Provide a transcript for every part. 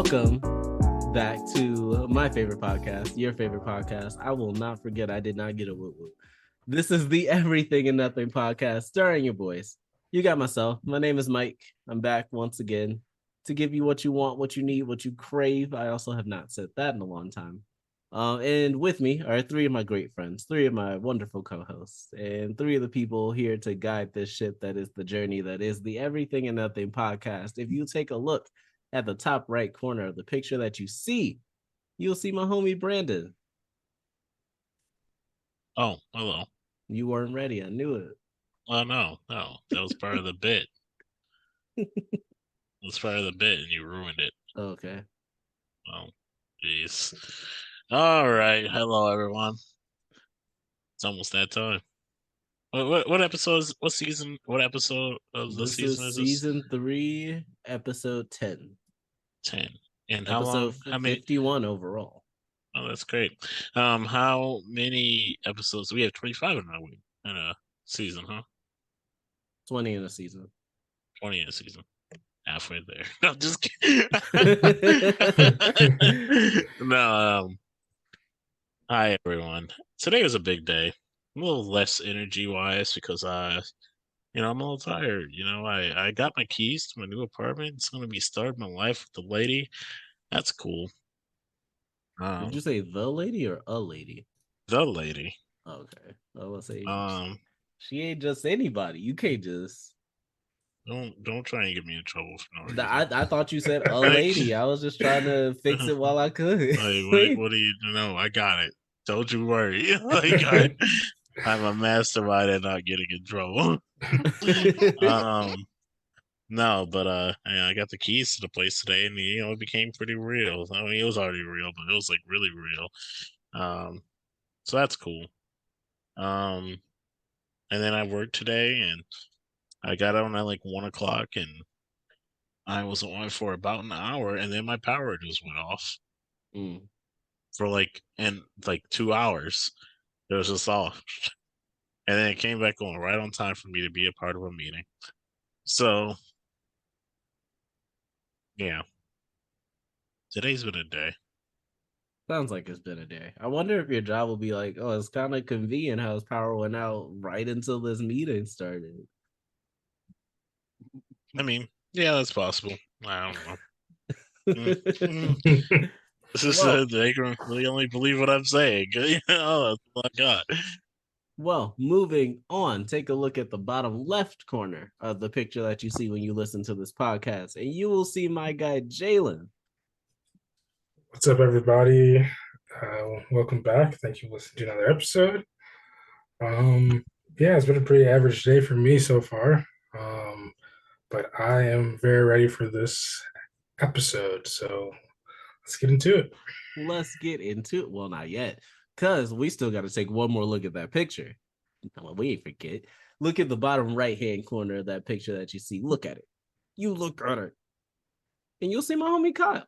Welcome back to my favorite podcast, your favorite podcast. I will not forget I did not get a whoop whoop. This is the Everything and Nothing podcast starring your boys. You got myself. My name is Mike. I'm back once again to give you what you want, what you need, what you crave. I also have not said that in a long time. And with me are three of my great friends, three of my wonderful co-hosts, and three of the people here to guide this ship that is the journey that is the Everything and Nothing podcast. If you take a look at the top right corner of the picture that you see, you'll see my homie Brandon. Oh, hello. You weren't ready. I knew it. Oh, no. That was part of the bit. It was part of the bit, and you ruined it. Okay. Oh, jeez. All right. Hello, everyone. It's almost that time. What episode is, what episode of the season is this? Season 3, episode 10. 10. And how Episode long? How many? 51 overall. Oh, that's great. How many episodes? We have 25 in a season, huh? 20 in a season. 20 in a season. Halfway there. No, just kidding. No, hi everyone. Today was a big day. A little less energy wise because I'm a little tired. I got my keys to my new apartment. It's gonna be starting my life with the lady. That's cool. Did you say the lady or a lady? The lady. Okay. I was say she ain't just anybody. You can't just don't try and get me in trouble for no reason. I thought you said a lady. I was just trying to fix it while I could. What do you know? I got it. Don't you worry. I'm a mastermind at not getting in trouble. No, but I got the keys to the place today, and it became pretty real. I mean, it was already real, but it was like really real. So that's cool. And then I worked today, and I got on at like 1:00, and I was on for about an hour, and then my power just went off for like 2 hours. It was just off, and then it came back on right on time for me to be a part of a meeting. So, yeah, today's been a day. Sounds like it's been a day. I wonder if your job will be like, oh, it's kind of convenient how his power went out right until this meeting started. I mean, yeah, that's possible. I don't know. This is they can really only believe what I'm saying. Oh, that's what I got. Well, moving on, take a look at the bottom left corner of the picture that you see when you listen to this podcast, and you will see my guy Jalen. What's up, everybody? Welcome back. Thank you for listening to another episode. Yeah, it's been a pretty average day for me so far, but I am very ready for this episode. So let's get into it. Let's get into it. Well, not yet, because we still got to take one more look at that picture. Well, we ain't forget. Look at the bottom right-hand corner of that picture that you see. Look at it. You look at it. And you'll see my homie Kyle.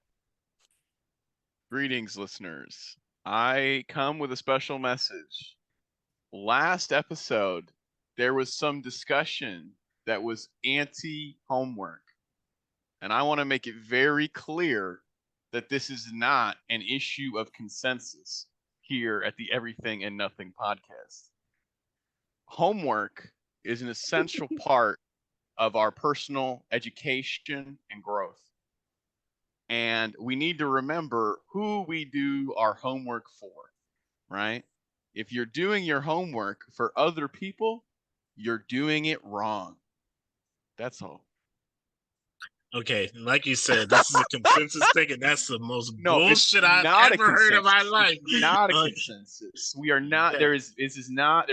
Greetings, listeners. I come with a special message. Last episode, there was some discussion that was anti-homework. And I want to make it very clear that this is not an issue of consensus here at the Everything and Nothing podcast. Homework is an essential part of our personal education and growth. And we need to remember who we do our homework for, right? If you're doing your homework for other people, you're doing it wrong. That's all. Okay, like you said, this is a consensus thing, and that's the most bullshit I've ever heard in my life. It's not a consensus. We are not. Yeah. There is not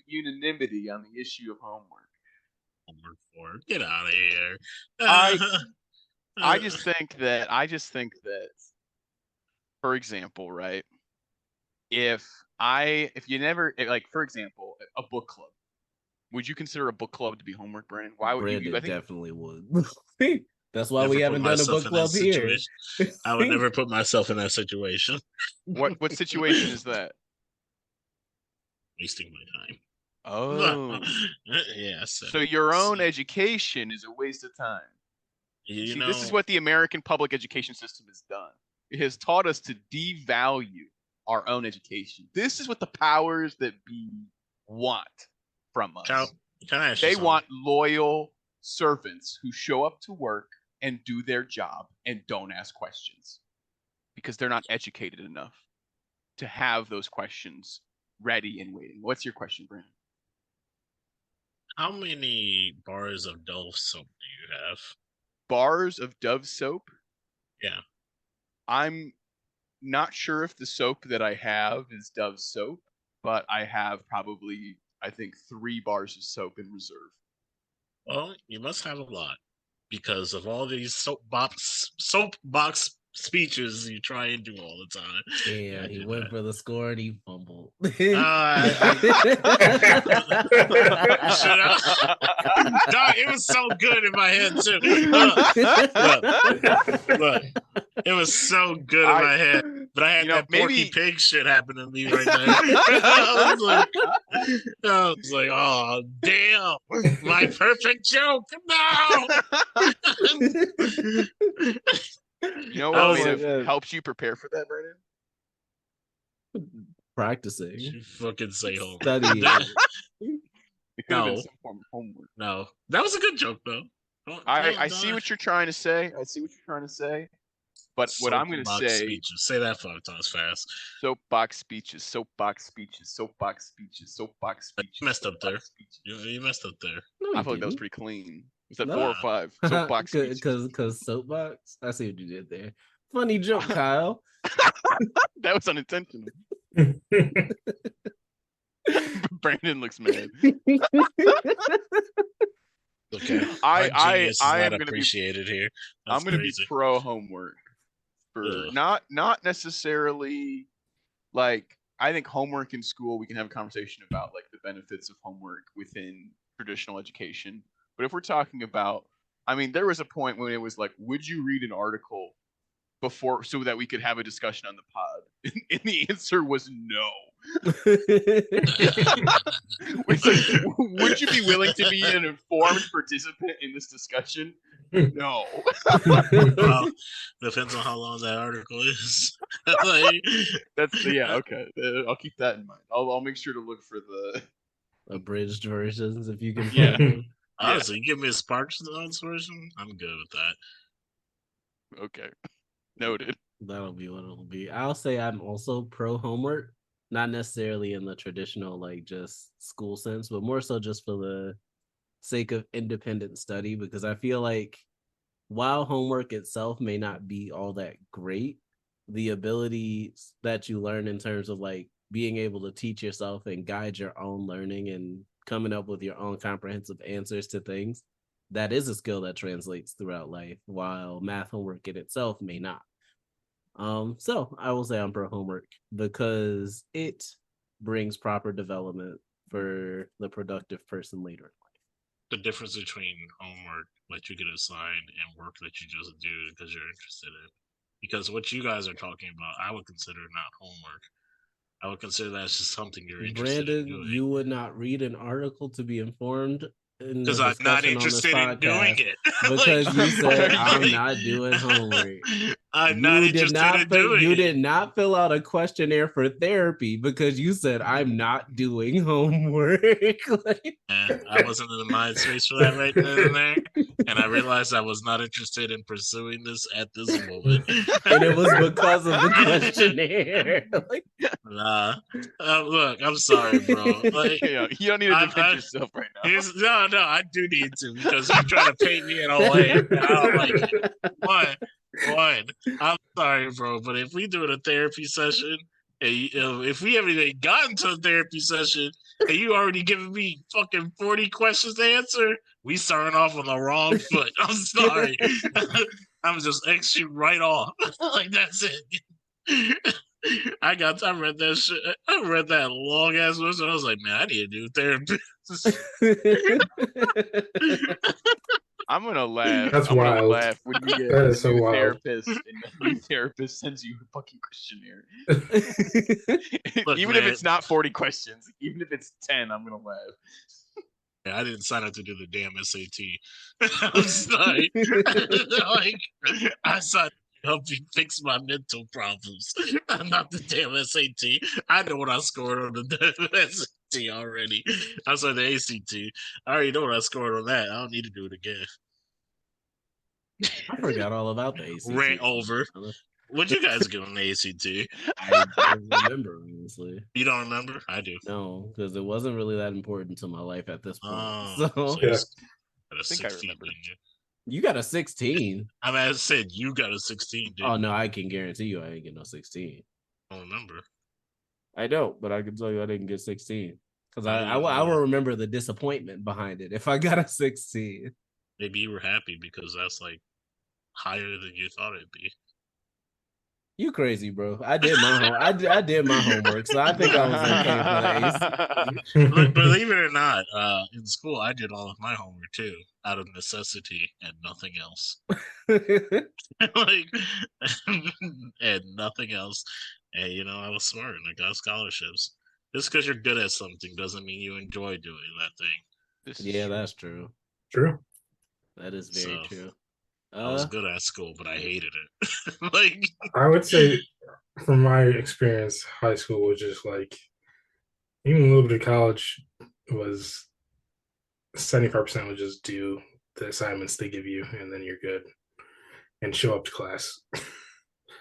unanimity on the issue of homework. Homework for get out of here. I just think that, for example, right? For example, a book club. Would you consider a book club to be homework, Brandon? Why would Brandon you? I think definitely would. That's why we haven't done a book club here. I would never put myself in that situation. What situation is that? Wasting my time. Oh. Yeah. So your own education is a waste of time. You See, know, this is what the American public education system has done. It has taught us to devalue our own education. This is what the powers that be want from us. can I ask you They something? want loyal servants who show up to work and do their job and don't ask questions because they're not educated enough to have those questions ready and waiting. What's your question, Brandon? How many bars of Dove soap do you have? Bars of Dove soap? Yeah. I'm not sure if the soap that I have is Dove soap, but I have probably, I think, 3 bars of soap in reserve. Well, you must have a lot because of all these soapbox speeches you try and do all the time. Yeah, he went for the score and he fumbled. Dog, it was so good in my head too. Look, it was so good in my head, but I had that Porky Pig shit happen to me right there. I was like, oh damn, my perfect joke. No. You know what may have helped you prepare for that, Brandon? Practicing. You fucking say homework. Studying. It could have been some form of homework. No, that was a good joke though. I see what you're trying to say. But what I'm going to say... Speeches. Say that 5 times fast. Soapbox speeches, soapbox speeches, soapbox speeches, soapbox speeches. You messed up there. You messed up there. No, I feel like that was pretty clean. Was that 4 or 5? Soapbox speeches. Because soapbox? I see what you did there. Funny joke, Kyle. That was unintentional. Brandon looks mad. Okay. I am going to appreciated here. I'm going to be pro homework for not necessarily like I think homework in school we can have a conversation about like the benefits of homework within traditional education. But if we're talking about, I mean, there was a point when it was like, would you read an article before so that we could have a discussion on the pod? And the answer was no. Would you be willing to be an informed participant in this discussion? No. Well, depends on how long that article is. That's okay. I'll keep that in mind. I'll make sure to look for the abridged versions if you can. Yeah. Honestly, give me a Sparks Notes version. I'm good with that. Okay. Noted. That'll be what it'll be. I'll say I'm also pro homework, not necessarily in the traditional like just school sense, but more so just for the sake of independent study, because I feel like while homework itself may not be all that great, the abilities that you learn in terms of like being able to teach yourself and guide your own learning and coming up with your own comprehensive answers to things, that is a skill that translates throughout life, while math homework in itself may not. So I will say I'm pro homework because it brings proper development for the productive person later in life. The difference between homework that you get assigned and work that you just do because you're interested in. Because what you guys are talking about, I would consider not homework. I would consider that as just something you're interested in doing. You would not read an article to be informed because I'm not interested in doing it. Because you said I'm not doing homework. I'm not interested in doing it. You did not fill out a questionnaire for therapy because you said I'm not doing homework. I wasn't in the mind space for that right then and there. And I realized I was not interested in pursuing this at this moment. And it was because of the questionnaire. Nah. Look, I'm sorry, bro. Like, you don't need to defend yourself right now. No, I do need to because you're trying to paint me in a way. I don't like it. One, I'm sorry, bro, but if we do a therapy session, and if we haven't even gotten to a therapy session, and you already giving me fucking 40 questions to answer, we starting off on the wrong foot. I'm sorry. I'm just X you right off. Like, that's it. I read that shit. I read that long ass list, and I was like, man, I need to do therapy. I'm gonna laugh. That's I'm wild. gonna laugh when you get That is so wild. therapist and the new therapist sends you a fucking questionnaire. Look, Even man, if it's not 40 questions, even if it's 10, I'm gonna laugh. I didn't sign up to do the damn SAT. I'm sorry. Like, I signed up to help you fix my mental problems, not the damn SAT. I know what I scored on the SAT already. I'm sorry, the ACT. I already know what I scored on that. I don't need to do it again. I forgot all about the ACT. Rant over. What'd you guys get on the ACT? I don't remember, honestly. You don't remember? I do. No, because it wasn't really that important to my life at this point. So Yeah. you got a I think I 16, remember. didn't you? You got a 16. I mean, I said you got a 16, didn't Oh, no, you? I can guarantee you I ain't get no 16. I don't remember. I don't, but I can tell you I didn't get 16. Because How do I you will know? remember the disappointment behind it if I got a 16. Maybe you were happy because that's like higher than you thought it'd be. You crazy, bro. I did my I did my homework, so I think I was okay for the Look, believe it or not, in school I did all of my homework too, out of necessity and nothing else. AC. Like, and nothing else. And I was smart and I got scholarships. Just because you're good at something doesn't mean you enjoy doing that thing. This is Yeah, true. that's true. True. That is very So, true. I was good at school, but I hated it. Like, I would say, from my experience, high school was just like, even a little bit of college was 75% would just do the assignments they give you, and then you're good, and show up to class.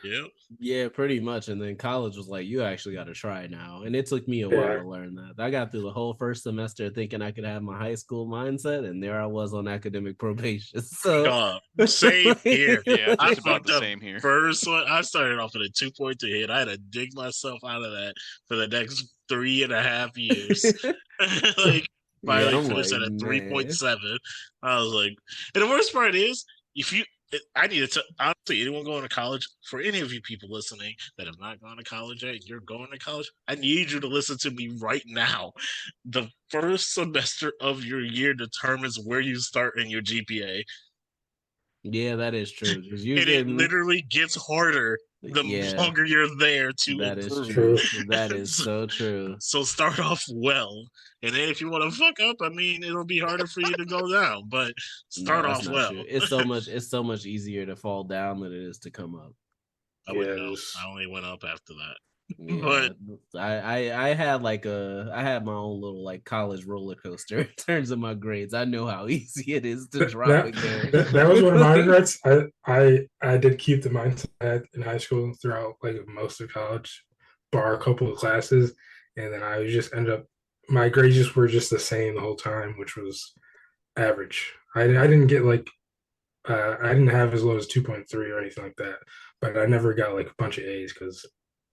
yep. Yeah, pretty much. And then college was like, you actually got to try now. And it took me a while Yeah. to learn that. I got through the whole first semester thinking I could have my high school mindset, and there I was on academic probation. So Same here. Yeah, I just about fucked the up same here. first one. I started off at a 2.3 and I had to dig myself out of that for the next 3.5 years. Like, yeah, finally I'm finished like, at a man. 3.7. I was like, and the worst part is, I need to honestly, anyone going to college, for any of you people listening that have not gone to college yet, you're going to college, I need you to listen to me right now. The first semester of your year determines where you start in your GPA. Yeah, that is true. Because you And it can, literally gets harder the yeah, longer you're there to that is improve. true. That is so true. So start off well. And then if you want to fuck up, I mean, it'll be harder for you to go down, but No, start that's off not well. true. It's so much easier to fall down than it is to come up. I wouldn't Yeah, know. just- I only went up after that. Yeah, I had I had my own little like college roller coaster in terms of my grades. I know how easy it is to drop again. that was one of my regrets. I did keep the mindset I had in high school throughout like most of college, bar a couple of classes, and then I just ended up my grades just were just the same the whole time, which was average. I didn't get like I didn't have as low as 2.3 or anything like that, but I never got like a bunch of A's because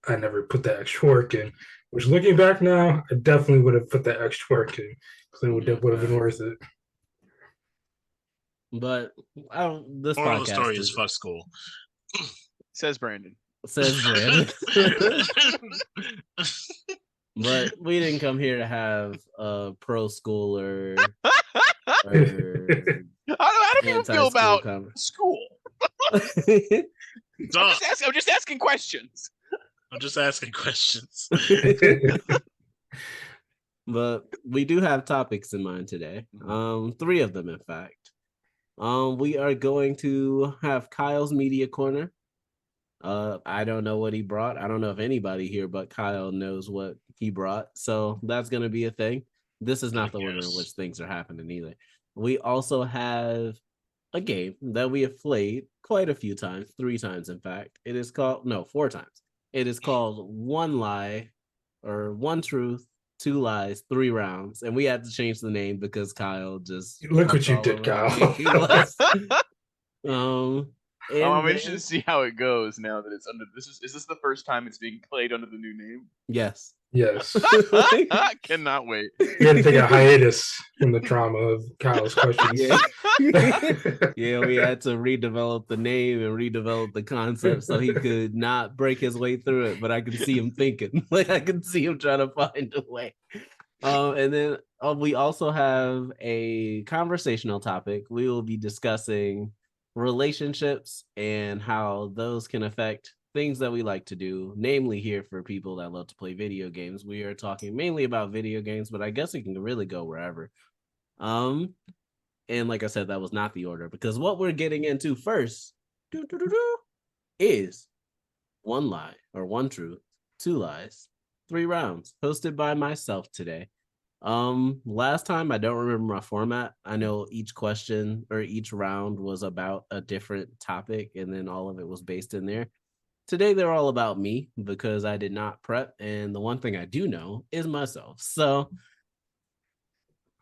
I never put that extra work in. Which, looking back now, I definitely would have put that extra work in because it would have been worth it. But this Moral of the podcast story is fuck school. Says Brandon. says Brandon. But we didn't come here to have a pro schooler or How do people feel about school? I'm just asking questions. I'm just asking questions. But we do have topics in mind today. 3 of them, in fact. We are going to have Kyle's Media Corner. I don't know what he brought. I don't know if anybody here but Kyle knows what he brought. So that's going to be a thing. This is not the order in which things are happening either. We also have a game that we have played quite a few times, 3 times, in fact. It is called, 4 times. It is called One Lie or One Truth, 2 Lies, 3 Rounds. And we had to change the name because Kyle just Look what you did, Kyle. I'm interested to see how it goes now that it's under this. Is this the first time it's being played under the new name? Yes. Yes. Cannot wait. We had to take a hiatus from the trauma of Kyle's questions. Yeah. Yeah, we had to redevelop the name and redevelop the concept so he could not break his way through it. But I can see him thinking, like I can see him trying to find a way. And then we also have a conversational topic. We will be discussing relationships and how those can affect things that we like to do, namely here for people that love to play video games. We are talking mainly about video games, but I guess it can really go wherever. And like I said, that was not the order because what we're getting into first is one lie or one truth, two lies, 3 rounds, hosted by myself today. Last time I don't remember my format. I know each question or each round was about a different topic, and then all of it was based in there. Today they're all about me because I did not prep, and the one thing I do know is myself. So,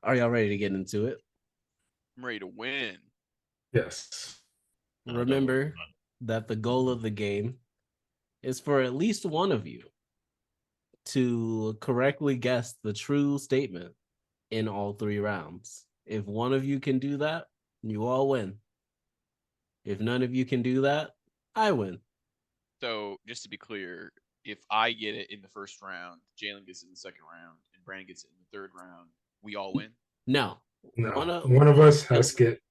are y'all ready to get into it? I'm ready to win. Yes. Remember that the goal of the game is for at least one of you to correctly guess the true statement in all 3 rounds. If one of you can do that, you all win. If none of you can do that, I win. So just to be clear, if I get it in the first round, Jalen gets it in the second round, and Brandon gets it in the third round, we all win. No. No. One of us has to get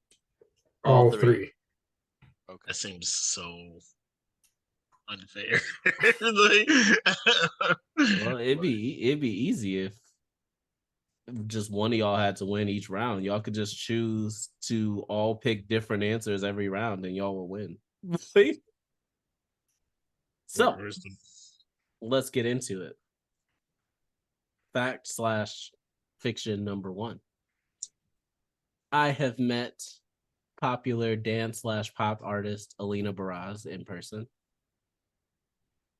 all 3. Okay. That seems so unfair. Well, it'd be easy if just one of y'all had to win each round. Y'all could just choose to all pick different answers every round and y'all will win. So let's get into it. Fact/fiction number 1. I have met popular dance/pop artist Alina Baraz in person.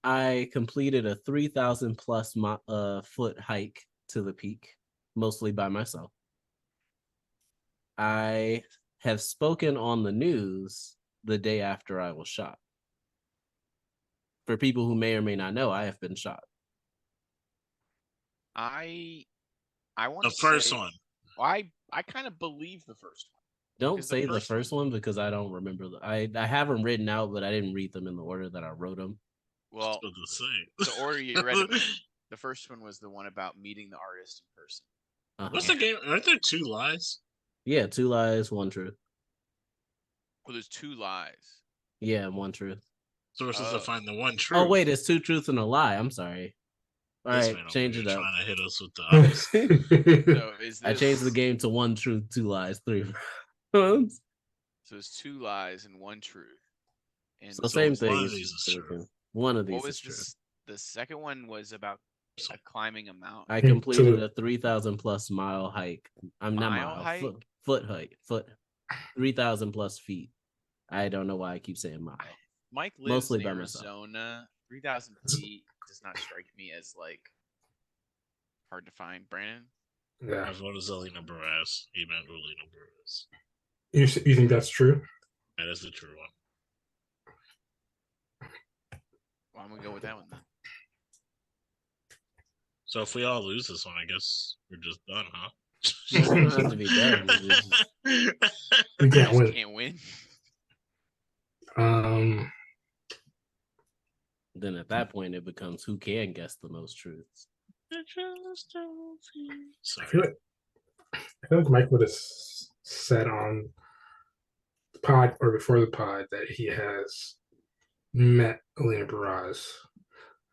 I completed a 3,000 plus foot hike to the peak, mostly by myself. I have spoken on the news the day after I was shot. For people who may or may not know, I have been shot. I want the to first say, one. I kind of believe the first one. Don't say the first one because I don't remember. I have them written out, but I didn't read them in the order that I wrote them. Well, the order you read them in, the first one was the one about meeting the artist in person. What's the game? Aren't there 2 lies? Yeah, 2 lies, 1 truth. Well, there's 2 lies. Yeah, 1 truth. So we're supposed to find the 1 truth. Oh wait, it's 2 truths and a lie. I'm sorry. All this right, change it up. Trying to hit us with the So is this... I changed the game to 1 truth, 2 lies, 3 rounds. So it's 2 lies and 1 truth. And so same thing. One of these is true. One of these is true. The second one was about climbing a mountain. I completed a 3,000 plus mile hike. I'm not hike? Foot hike. 3,000 plus feet. I don't know why I keep saying mile. Mike lives in Arizona. 3,000 feet does not strike me as like hard to find. Brandon? Yeah. I voted Alina Baraz. He meant Alina Baraz. You think that's true? That is the true one. Well, I'm gonna go with that one then. So if we all lose this one, I guess we're just done, huh? We don't have to be done. We can't win. Can't win. Then at that point, it becomes who can guess the most truths. I feel like Mike would have said on the pod or before the pod that he has met Alina Baraz.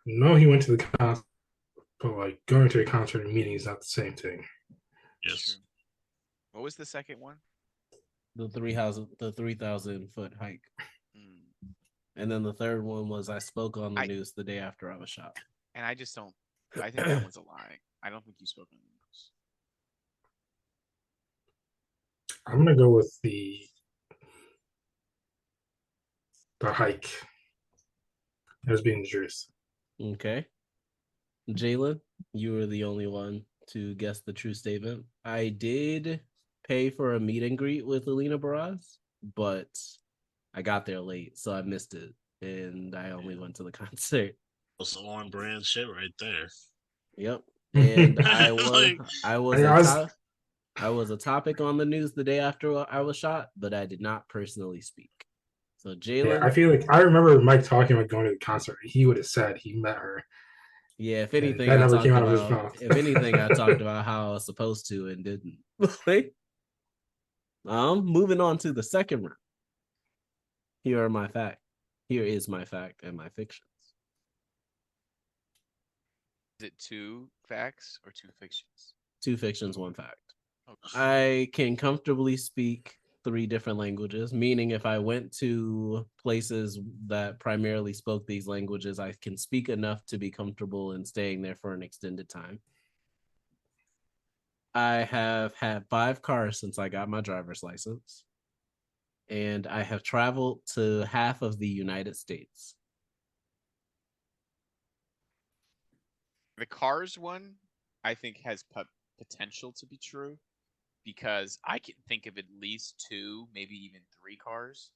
No, he went to the concert, but like going to a concert and meeting is not the same thing. Yes. What was the second one? The 3,000 foot hike. And then the third one was I spoke on the news the day after I was shot. And I just don't. I think that one's a lie. I don't think you spoke on the news. I'm gonna go with the hike as being the truth. Okay. Jalen, you were the only one to guess the true statement. I did pay for a meet and greet with Alina Baraz, but I got there late, so I missed it, and I only went to the concert. That's on brand shit right there. Yep. And I was a topic on the news the day after I was shot, but I did not personally speak. So Jalen, I feel like I remember Mike talking about going to the concert. He would have said he met her. Yeah, if anything, that never came out of his mouth. If anything, I talked about how I was supposed to and didn't. Moving on to the second round. Here is my fact and my fictions. Is it 2 facts or 2 fictions? 2 fictions, 1 fact. I can comfortably speak 3 different languages, meaning if I went to places that primarily spoke these languages, I can speak enough to be comfortable in staying there for an extended time. I have had 5 cars since I got my driver's license, and I have traveled to half of the United States. The Cars one, I think, has potential to be true because I can think of at least 2, maybe even 3 cars,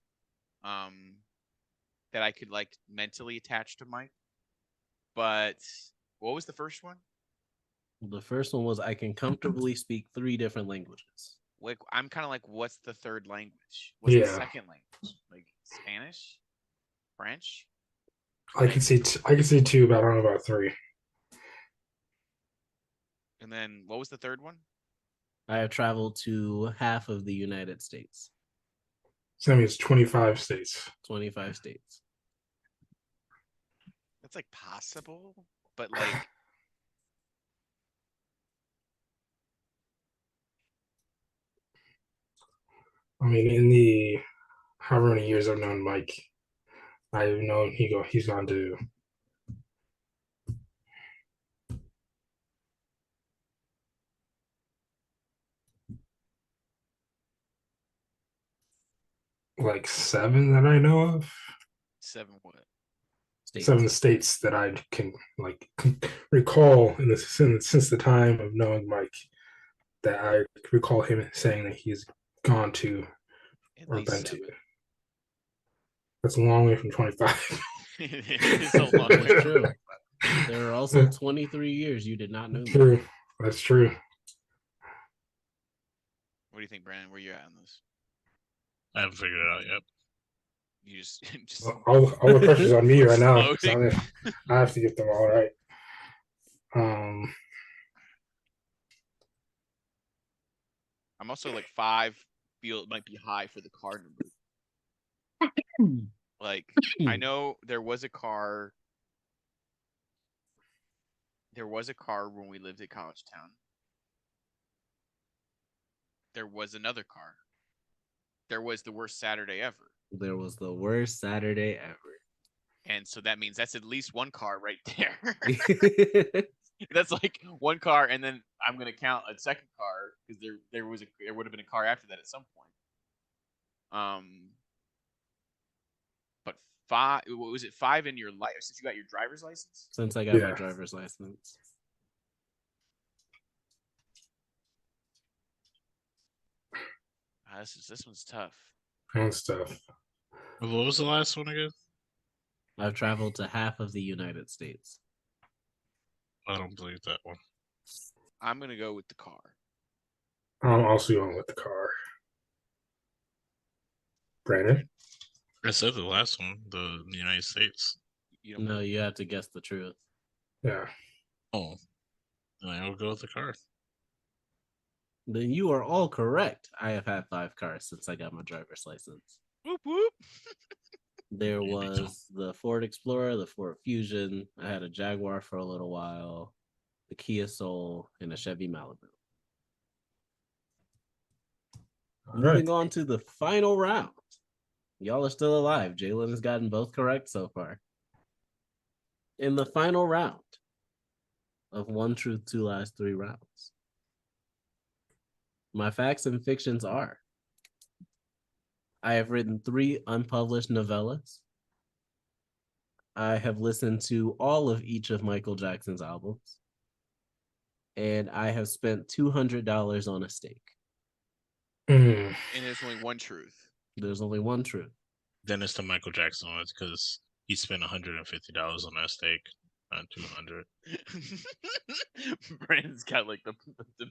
that I could like mentally attach to Mike. But what was the first one? The first one was I can comfortably speak 3 different languages. Like, I'm kind of like, what's the third language? What's the second language? Like Spanish, French? I can see 2, but I don't know about 3. And then what was the third one? I have traveled to half of the United States. So that means 25 states. 25 states. That's like possible, but like I mean, in the however many years I've known Mike, I've known he's gone to like 7 that I know of. 7 what? States. 7 states that I can recall since the time of knowing Mike, that I recall him saying that he's gone to At or least been 7. to. That's a long way from 25. It is a long way. That's true. There are also 23 years you did not know me. True. That's true. What do you think, Brandon? Where you at on this? I haven't figured it out yet. You just All the pressure's on me right now. Floating. I have to get them all right. I'm also like 5. Feel it might be high for the car number. Like, I know there was a car. There was a car when we lived at College Town. There was another car. There was the worst Saturday ever. There was the worst Saturday ever. And so that means that's at least 1 car right there. That's like 1 car, and then I'm gonna count a second car because there would have been a car after that at some point. But 5. What was it? 5 in your life since you got your driver's license? Since I got my driver's license. This one's tough. That's tough. What was the last one again? I've traveled to half of the United States. I don't believe that one. I'm gonna go with the car. I'm also going with the car. Brandon? I said the last one, the United States. No, you have to guess the truth. Yeah. Oh, then I will go with the car. Then you are all correct. I have had 5 cars since I got my driver's license. Whoop whoop. There was the Ford Explorer, the Ford Fusion. I had a Jaguar for a little while, the Kia Soul, and a Chevy Malibu. Moving on to the final round. Y'all are still alive. Jalen has gotten both correct so far. In the final round of 1 Truth, 2 Lies, 3 rounds, my facts and fictions are: I have written 3 unpublished novellas. I have listened to all of each of Michael Jackson's albums. And I have spent $200 on a steak. And there's only 1 truth. There's only 1 truth. Then it's the Michael Jackson one because he spent $150 on that steak, not $200. Brandon's got like the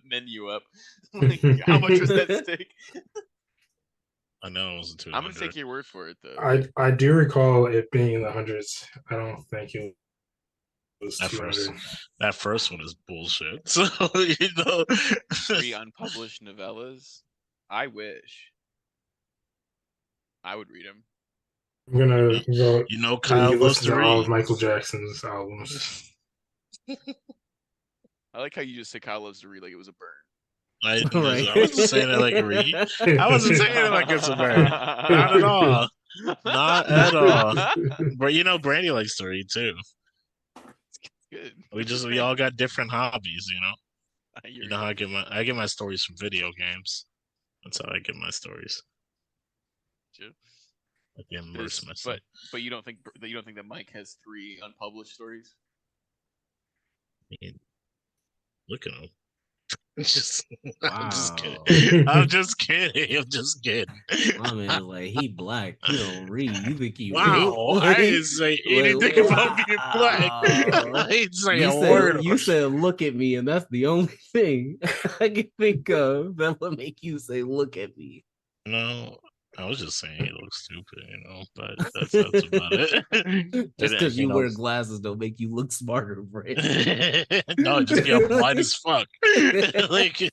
menu up. Like, how much was that steak? I know it wasn't $200. I'm gonna take your word for it though. I do recall it being in the hundreds. I don't think it was That 200. that first one is bullshit. So 3 unpublished novellas. I wish. I would read them. I'm gonna go. Kyle loves to all read. of Michael Jackson's albums. I like how you just said Kyle loves to read like it was a burn. I wasn't saying it like a read. I wasn't saying it like it's a bird. Not at all. Not at all. But Brandy likes to read too. Good. We all got different hobbies, I You know how I get my stories from video games. That's how I get my stories. Sure. I can immerse myself. But you don't think that Mike has 3 unpublished stories? I mean, look at him. I'm just Wow. kidding. I'm just kidding. My man, like he black. He don't read. You think he Wow, read? I didn't say anything about being black. Wow. I didn't say You a said word. you said look at me, and that's the only thing I can think of that would make you say look at me. No, I was just saying he looks stupid, but that's about it. Just because you wear glasses don't make you look smarter, Brandon. No, just be blind as fuck. Like,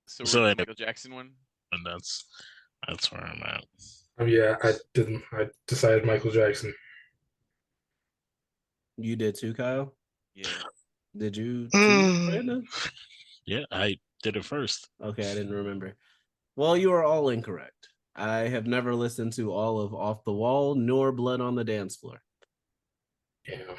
So So we're I- at the Michael Jackson one. and that's where I'm at. Yeah, I didn't. I decided Michael Jackson. You did too, Kyle? Yeah. Did you too, Brandon? Yeah, I did it first. Okay, I didn't remember. Well, you are all incorrect. I have never listened to all of Off the Wall nor Blood on the Dance Floor. Yeah.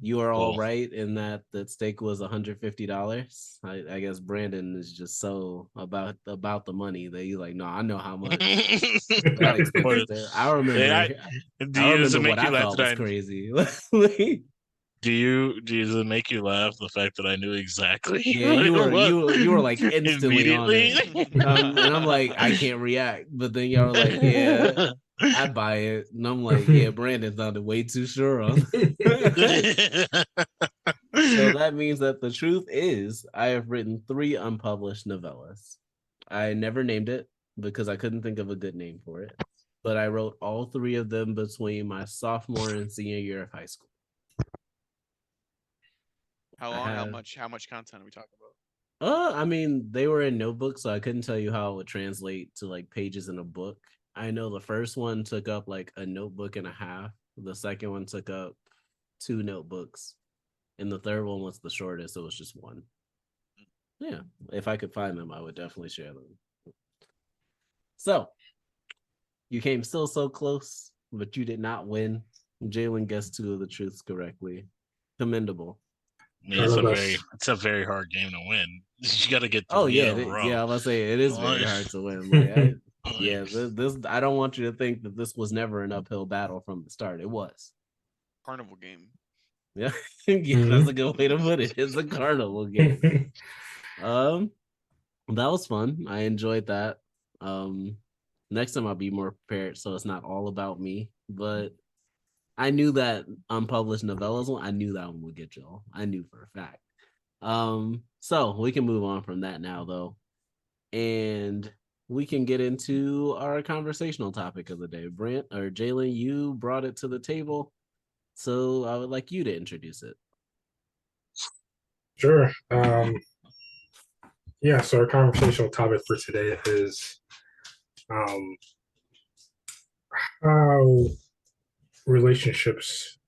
You are all Well. right in that steak was $150. I guess Brandon is just so about the money that he's like, no, I know how much. That expensive. I remember. Does it make what you I laugh thought that was crazy. does it make you laugh the fact that I knew exactly? Yeah, you were like instantly on immediately? it. And I'm like, I can't react. But then y'all were like, yeah, I'd buy it. And I'm like, yeah, Brandon sounded way too sure on. So that means that the truth is I have written 3 unpublished novellas. I never named it because I couldn't think of a good name for it. But I wrote all 3 of them between my sophomore and senior year of high school. How long? How much content are we talking about? I mean, they were in notebooks, so I couldn't tell you how it would translate to like pages in a book. I know the first one took up like a notebook and a half. The second one took up 2 notebooks. And the third one was the shortest. It was just 1. Yeah. If I could find them, I would definitely share them. So you came still so close, but you did not win. Jalen guessed 2 of the truths correctly. Commendable. Yeah, it's a very hard game to win. You got to get 3 in a row. Yeah, I was say it is very hard to win. This I don't want you to think that this was never an uphill battle from the start. It was. Carnival game. Yeah, that's a good way to put it. It's a carnival game. That was fun. I enjoyed that. Next time I'll be more prepared, so it's not all about me. But I knew that unpublished novellas one. I knew that one would get y'all. I knew for a fact. So we can move on from that now, though, and we can get into our conversational topic of the day. Brent or Jalen, you brought it to the table, so I would like you to introduce it. Sure. Yeah. So our conversational topic for today is how relationships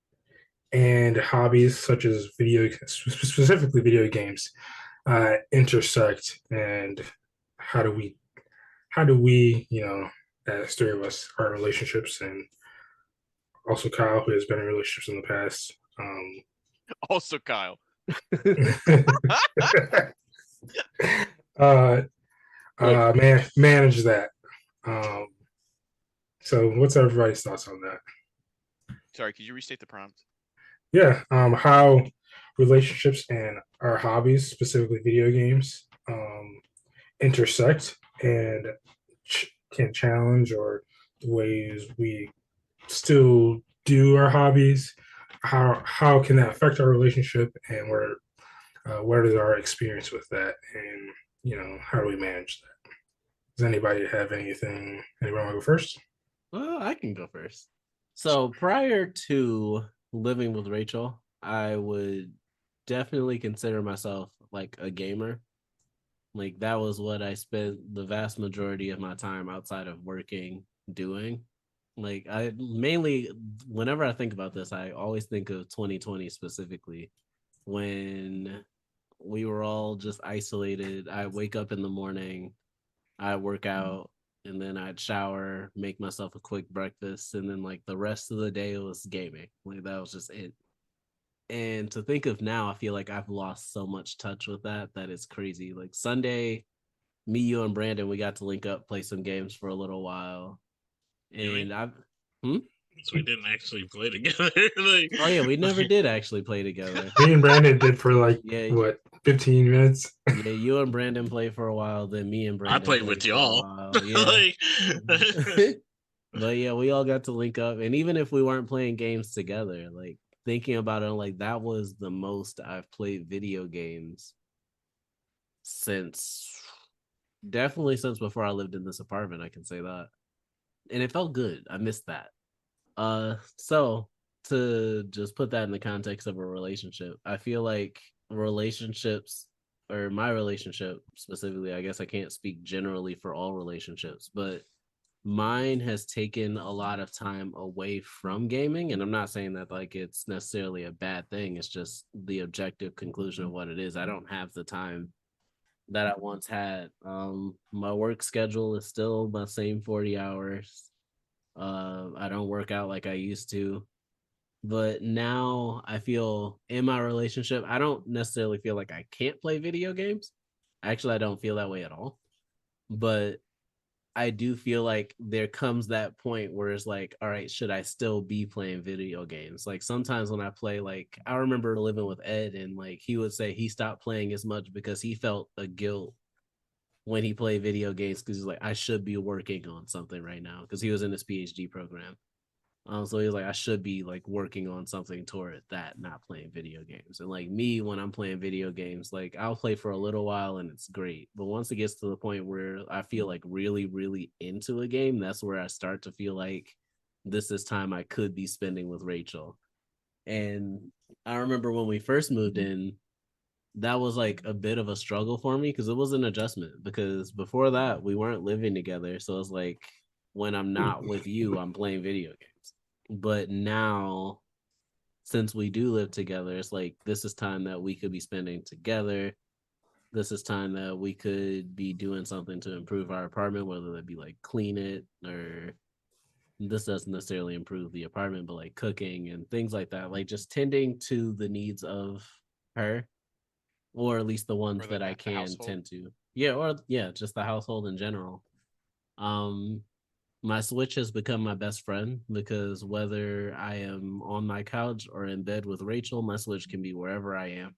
and hobbies such as specifically video games intersect, and how do we as 3 of us our relationships, and also Kyle, who has been in relationships in the past, Also, Kyle. manage that. So what's everybody's thoughts on that? Sorry, could you restate the prompt? Yeah, how relationships and our hobbies, specifically video games, intersect and can challenge, or the ways we still do our hobbies. How can that affect our relationship, and what is our experience with that, and how do we manage that? Does anybody have anything? Anyone want to go first? Well, I can go first. So prior to living with Rachel, I would definitely consider myself like a gamer. Like that was what I spent the vast majority of my time outside of working doing. Like I mainly, whenever I think about this, I always think of 2020 specifically, when we were all just isolated. I wake up in the morning, I work out, and then I'd shower, make myself a quick breakfast, and then like the rest of the day was gaming. Like that was just it. And to think of now, I feel like I've lost so much touch with that it's crazy. Like Sunday, me, you, and Brandon, we got to link up, play some games for a little while, and I've. Hmm? So we didn't actually play together. Like, Oh yeah, we never did actually play together. Me and Brandon did for like Yeah, what 15 minutes. yeah, you and Brandon played for a while, then me and I Brandon played with played for a y'all. while. Yeah. Like, But yeah, we all got to link up. And even if we weren't playing games together, like thinking about it, like that was the most I've played video games since definitely since before I lived in this apartment, I can say that. And it felt good. I missed that. So to just put that in the context of a relationship, I feel like relationships or my relationship specifically, I guess I can't speak generally for all relationships, but mine has taken a lot of time away from gaming. And I'm not saying that like it's necessarily a bad thing. It's just the objective conclusion of what it is. I don't have the time that I once had. My work schedule is still my same 40 hours. I don't work out like I used to. But now I feel in my relationship, I don't necessarily feel like I can't play video games. Actually, I don't feel that way at all. But I do feel like there comes that point where it's like, all right, should I still be playing video games? Like sometimes when I play, like I remember living with Ed and like he would say he stopped playing as much because he felt a guilt when he played video games because he's like, I should be working on something right now because he was in his PhD program. So he was like, I should be like working on something toward that, not playing video games. And like me, when I'm playing video games, like I'll play for a little while and it's great. But once it gets to the point where I feel like really, really into a game, that's where I start to feel like this is time I could be spending with Rachel. And I remember when we first moved in, that was like a bit of a struggle for me because it was an adjustment. Because before that, we weren't living together. So it's like when I'm not with you, I'm playing video games. But now, since we do live together, it's like this is time that we could be spending together. This is time that we could be doing something to improve our apartment, whether that be like clean it or this doesn't necessarily improve the apartment, but like cooking and things like that. Like just tending to the needs of her, or at least the ones Or that I the can household. tend to. Yeah, or yeah, just the household in general. Um, my Switch has become my best friend because whether I am on my couch or in bed with Rachel, my Switch can be wherever I am.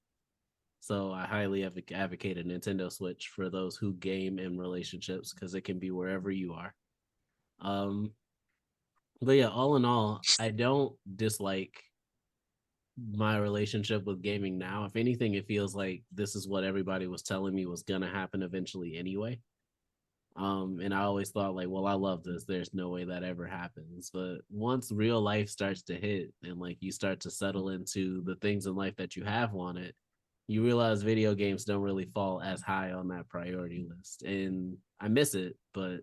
So I highly advocate a Nintendo Switch for those who game in relationships because it can be wherever you are. Um, but yeah, all in all, I don't dislike my relationship with gaming now. If anything, it feels like this is what everybody was telling me was gonna happen eventually anyway. And I always thought like, well, I love this. There's no way that ever happens. But once real life starts to hit and like you start to settle into the things in life that you have wanted, you realize video games don't really fall as high on that priority list. And I miss it, but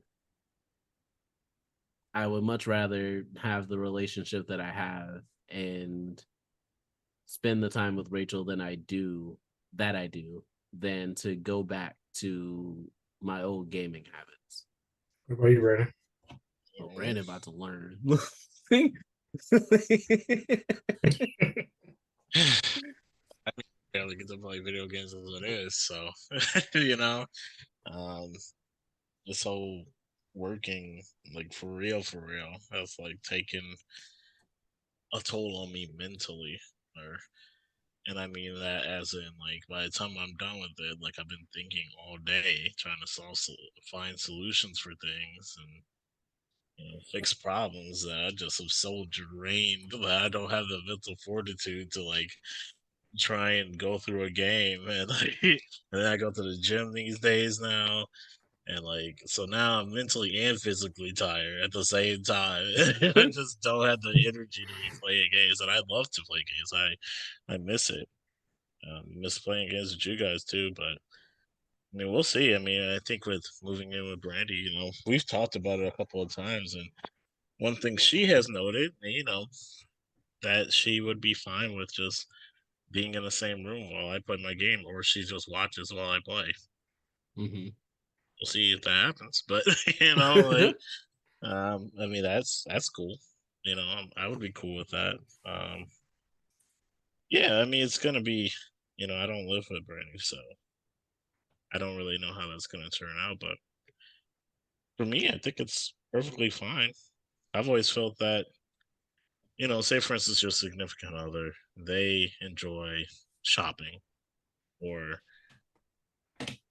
I would much rather have the relationship that I have and spend the time with Rachel I do than to go back to my old gaming habits. What about you, Brandon? Oh, Brandon about to learn. barely get to play video games as it is, so you know, um, this whole working like for real, that's like taking a toll on me mentally, or and I mean that as in like by the time I'm done with it, like I've been thinking all day trying to find solutions for things and fix problems that I just am so drained that I don't have the mental fortitude to like try and go through a game and like and then I go to the gym these days now and like so now I'm mentally and physically tired at the same time. I just don't have the energy to be playing games and I love to play games. I miss it. Miss playing games with you guys too, but I mean we'll see. I mean I think with moving in with Brandy, we've talked about it a couple of times and one thing she has noted, that she would be fine with just being in the same room while I play my game, or she just watches while I play. Mm-hmm. We'll see if that happens, but you know, like, I mean, that's cool. You know, I would be cool with that. Yeah, I mean, it's gonna be, you know, I don't live with Brandy, so I don't really know how that's gonna turn out. But for me, I think it's perfectly fine. I've always felt that, you know, say for instance, your significant other, they enjoy shopping, or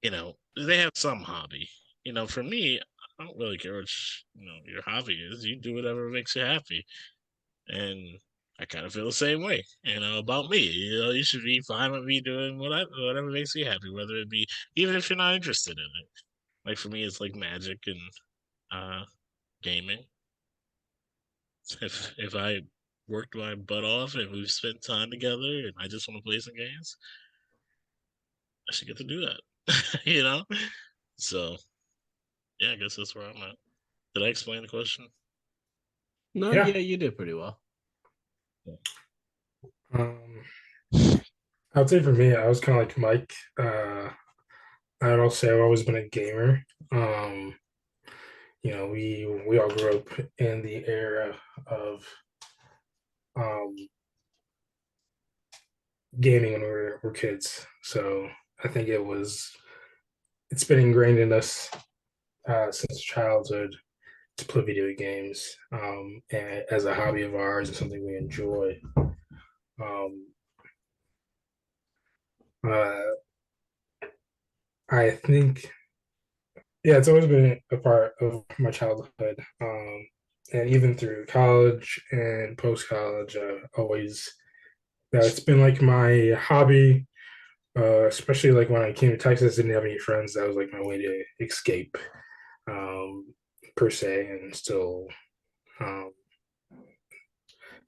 you know, they have some hobby. You know, for me, I don't really care what you know your hobby is. You do whatever makes you happy, and I kind of feel the same way. You know, about me. You know, you should be fine with me doing whatever makes you happy, whether it be even if you're not interested in it. Like for me, it's like magic and uh gaming. If I worked my butt off and we've spent time together and I just want to play some games, I should get to do that. You know? So yeah, I guess that's where I'm at. Did I explain the question? No, Yeah. yeah, you did pretty well. Um, I would say for me, I was kind of like Mike. I would also say I've always been a gamer. Um, we all grew up in the era of um, gaming when we were kids. So I think it's been ingrained in us since childhood to play video games, and as a hobby of ours and something we enjoy. Um, uh, I think, yeah, it's always been a part of my childhood, and even through college and post college, always it's been like my hobby. Especially like when I came to Texas, didn't have any friends. That was like my way to escape, um, per se, and still um,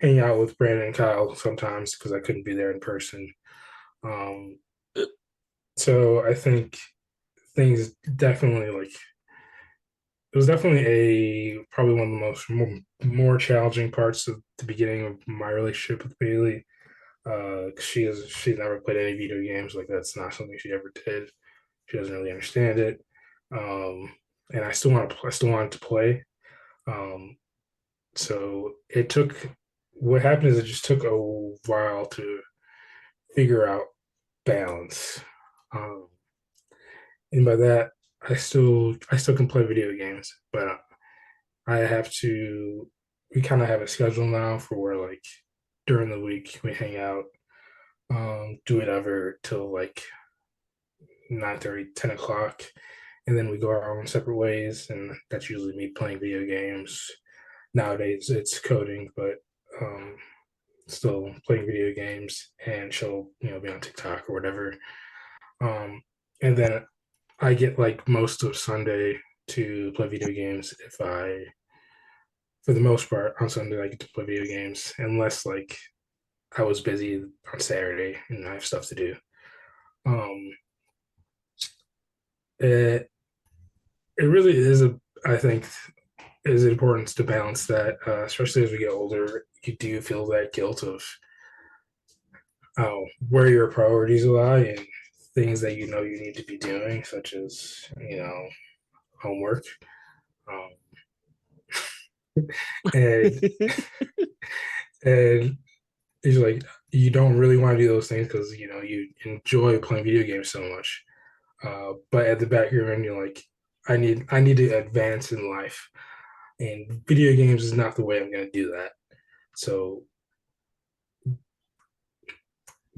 hang out with Brandon and Kyle sometimes because I couldn't be there in person. Um, so I think things definitely like it was definitely a probably one of the more challenging parts of the beginning of my relationship with Bailey. She's never played any video games, like that's not something she ever did. She doesn't really understand it, and I still wanted to play. Um, so it took. What happened is it just took a while to figure out balance, um, and by that I still can play video games, but I have to. We kind of have a schedule now for where like during the week we hang out, do whatever till like 9:30, 10 o'clock, and then we go our own separate ways, and that's usually me playing video games. Nowadays it's coding, but um, still playing video games, and she'll be on TikTok or whatever. Um, and then I get like most of Sunday to play video games if I for the most part on Sunday I get to play video games unless like I was busy on Saturday and I have stuff to do. Um, it it really is a I think is important to balance that, especially as we get older. You do feel that guilt of where your priorities lie and things that you know you need to be doing, such as homework. Um, and and it's like you don't really want to do those things because you enjoy playing video games so much. But at the back of your mind, you're like, I need to advance in life, and video games is not the way I'm going to do that. So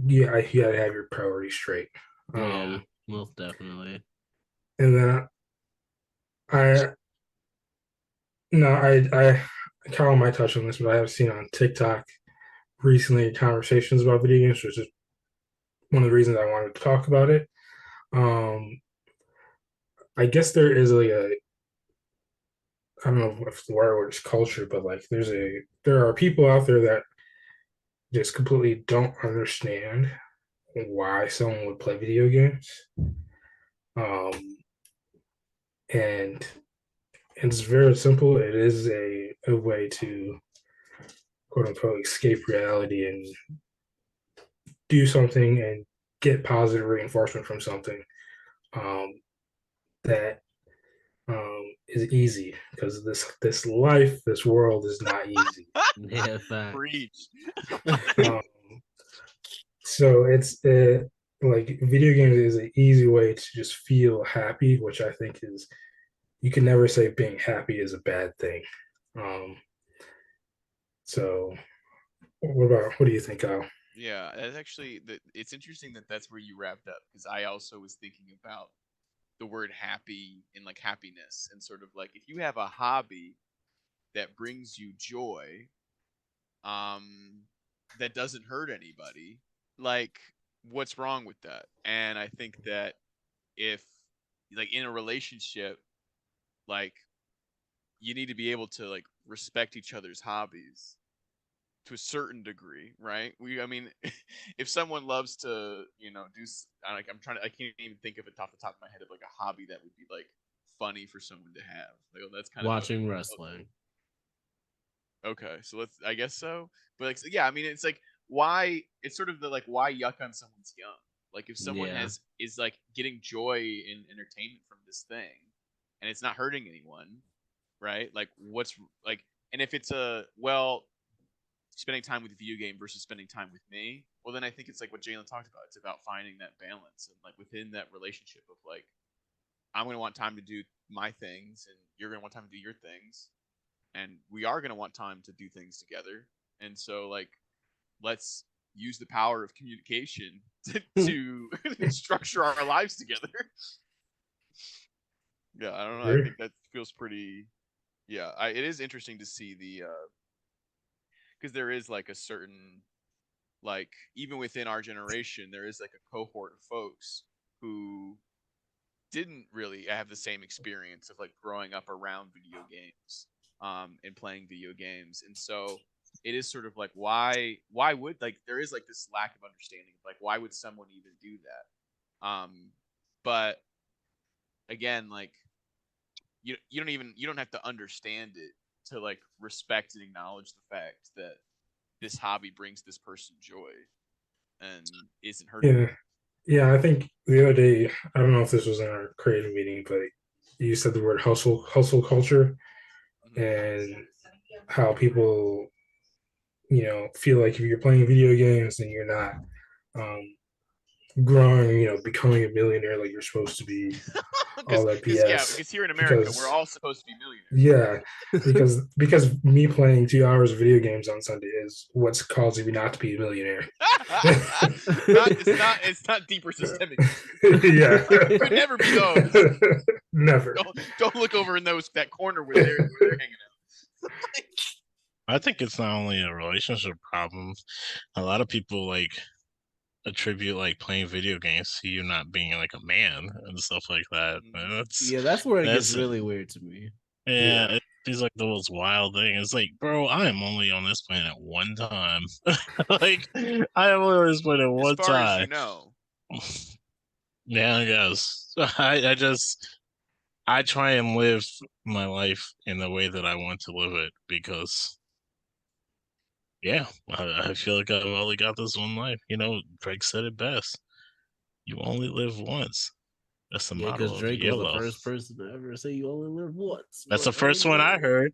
yeah, you got to have your priorities straight. Yeah, most definitely. And then I no, I Kyle might touch on this, but I have seen on TikTok recently conversations about video games, which is one of the reasons I wanted to talk about it. Um, I guess there is like a I don't know if the word is culture, but like there are people out there that just completely don't understand why someone would play video games. Um, and it's very simple. It is a way to quote unquote escape reality and do something and get positive reinforcement from something that is easy, because this world is not easy. Yeah, fact. Preach. Um, so it's like video games is an easy way to just feel happy, which I think is, you can never say being happy is a bad thing. Um, so what do you think, Kyle? Yeah, that's actually it's interesting that that's where you wrapped up, because I also was thinking about the word happy and like happiness, and sort of like if you have a hobby that brings you joy, that doesn't hurt anybody, like what's wrong with that? And I think that if like in a relationship, like you need to be able to like respect each other's hobbies to a certain degree, right? I mean, if someone loves to, do like I can't even think of it off the top of my head of like a hobby that would be like funny for someone to have. Like, oh, that's kind Watching wrestling. Okay, so I guess so. But like, yeah, I mean, it's like why it's sort of the like why yuck on someone's yum. Like if someone Yeah. is like getting joy in entertainment from this thing, and it's not hurting anyone, right? Like what's like, and if it's spending time with a video game versus spending time with me, well, then I think it's like what Jalen talked about. It's about finding that balance, and like within that relationship of like, I'm going to want time to do my things, and you're going to want time to do your things, and we are going to want time to do things together. And so, like, let's use the power of communication to structure our lives together. Yeah, I don't know. I think that feels pretty. Yeah, it is interesting to see because there is like a certain, like, even within our generation, there is like a cohort of folks who didn't really have the same experience of like growing up around video games, and playing video games. And so it is sort of like why would, like, there is like this lack of understanding of like why would someone even do that. But again, like, you don't have to understand it to like respect and acknowledge the fact that this hobby brings this person joy and isn't hurting. Yeah. Yeah, I think the other day, I don't know if this was in our creative meeting, but you said the word hustle culture, and how people, feel like if you're playing video games and you're not um, growing, becoming a millionaire like you're supposed to be, all that BS. Because here in America, Because we're all supposed to be millionaires. yeah, because me playing 2 hours of video games on Sunday is what's causing me not to be a millionaire. It's not deeper systemic. Yeah, It could never be those. Never. Don't look over in that corner where they're hanging out. I think it's not only a relationship problem. A lot of people like attribute like playing video games to you not being like a man and stuff like that. And that's where it gets really weird to me. Yeah, it's like the most wild thing. It's like, bro, I am only on this planet one time. Like, I am only on this planet one as far time. As you know. Yeah, I guess. I try and live my life in the way that I want to live it, because yeah, I feel like I've only got this one life. Drake said it best. You only live once. That's the motto because of Drake was YOLO. the first person to ever say you only live once. That's the first one I heard.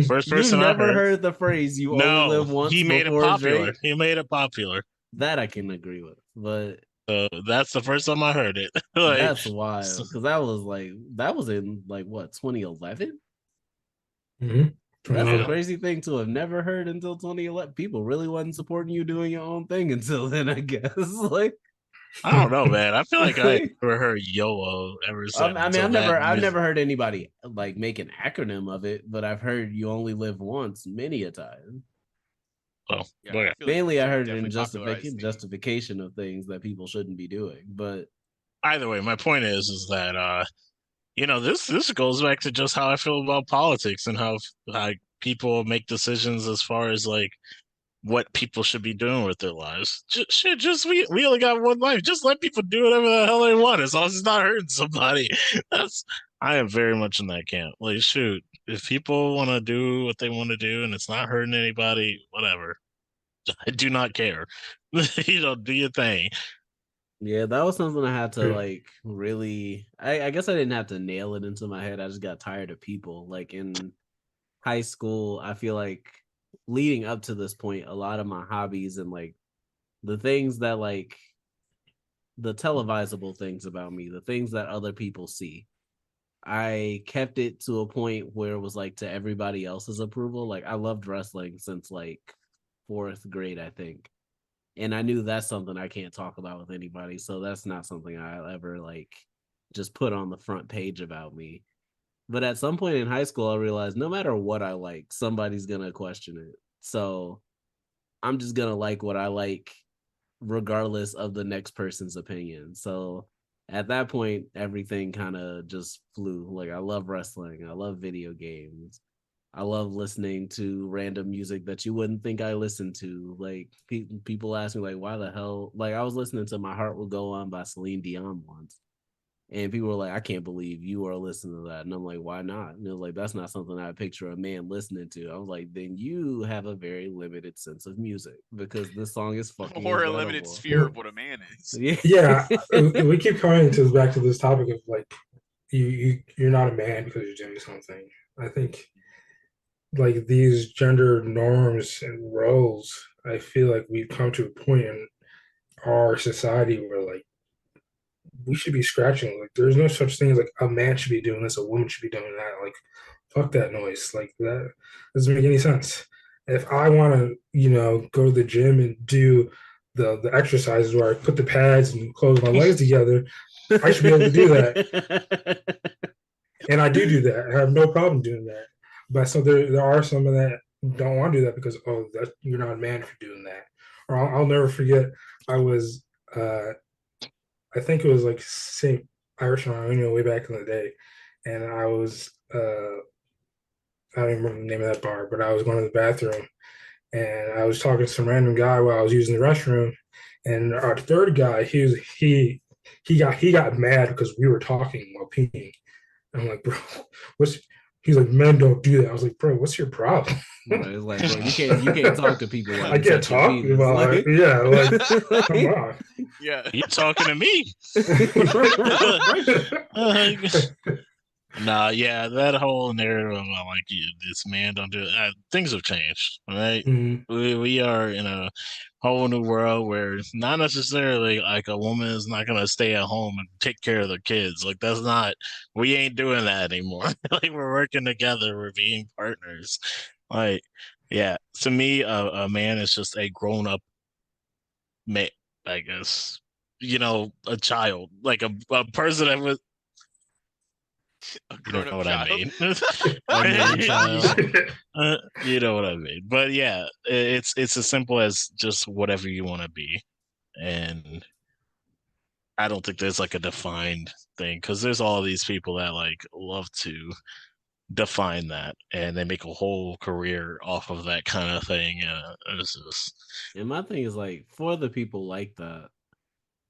First person You never I heard the phrase "you no, only live once" he made it before popular. Drake? He made it popular. That I can agree with, but that's the first time I heard it. Like, that's wild, because that was in like what, 2011? Mm-hmm. That's a crazy thing to have never heard until 2011. People really wasn't supporting you doing your own thing until then, I guess. Like, I don't know, man. I feel like I never heard YOLO ever since. I mean, I've never heard anybody like make an acronym of it, but I've heard "you only live once" many a time. Well, yeah, mainly I heard it in justification of things that people shouldn't be doing. But either way, my point is that this goes back to just how I feel about politics and how people make decisions as far as like what people should be doing with their lives. We only got one life. Just let people do whatever the hell they want, as long as it's not hurting somebody. I am very much in that camp. Like, shoot, if people want to do what they want to do and it's not hurting anybody, whatever. I do not care. Do your thing. Yeah, that was something I had to Yeah. like really. I guess I didn't have to nail it into my head. I just got tired of people. Like in high school, I feel like leading up to this point, a lot of my hobbies and like the things that like the televisable things about me, the things that other people see, I kept it to a point where it was like to everybody else's approval. Like I loved wrestling since like fourth grade, I think. And I knew that's something I can't talk about with anybody. So that's not something I'll ever like just put on the front page about me. But at some point in high school, I realized no matter what I like, somebody's gonna question it. So I'm just gonna like what I like, regardless of the next person's opinion. So at that point, everything kind of just flew. Like I love wrestling, I love video games, I love listening to random music that you wouldn't think I listened to. Like people ask me, like, why the hell? Like I was listening to "My Heart Will Go On" by Celine Dion once, and people were like, I can't believe you are listening to that. And I'm like, why not? And it was like, that's not something I picture a man listening to. I was like, then you have a very limited sense of music because this song is fucking Or a limited incredible. sphere of what a man is. Yeah. Yeah, we keep coming to back to this topic of like you're not a man because you're doing something. I think like these gender norms and roles, I feel like we've come to a point in our society where like we should be scratching. Like there's no such thing as like a man should be doing this, a woman should be doing that. Like fuck that noise. Like that doesn't make any sense. If I want to, go to the gym and do the exercises where I put the pads and close my legs together, I should be able to do that. And I do that. I have no problem doing that. But so there are some of that don't want to do that because that you're not a man for doing that. Or I'll never forget. I was I think it was like St. Irish and way back in the day, and I was I don't even remember the name of that bar, but I was going to the bathroom and I was talking to some random guy while I was using the restroom, and our third guy he got mad because we were talking while peeing. I'm like, bro, what's he's like, men don't do that. I was like, bro, what's your problem? Right, it's like, bro, you can't talk to people while I you can't touch your talk penis. about Like, it. Yeah, like come on. Yeah. You talking to me? Nah, yeah, that whole narrative about like this man don't do it. Things have changed, right? Mhm. We are in a whole new world where not necessarily like a woman is not gonna stay at home and take care of the kids. Like that's not we ain't doing that anymore. Like we're working together, we're being partners. Like, yeah, to me, a man is just a grown up man, I guess. A child, like a person that was A you know grown-up what I child. mean. a man child. You know what I mean. But yeah, it's as simple as just whatever you want to be, and I don't think there's like a defined thing because there's all these people that like love to define that, and they make a whole career off of that kind of thing. It's just And my thing is like, for the people like that,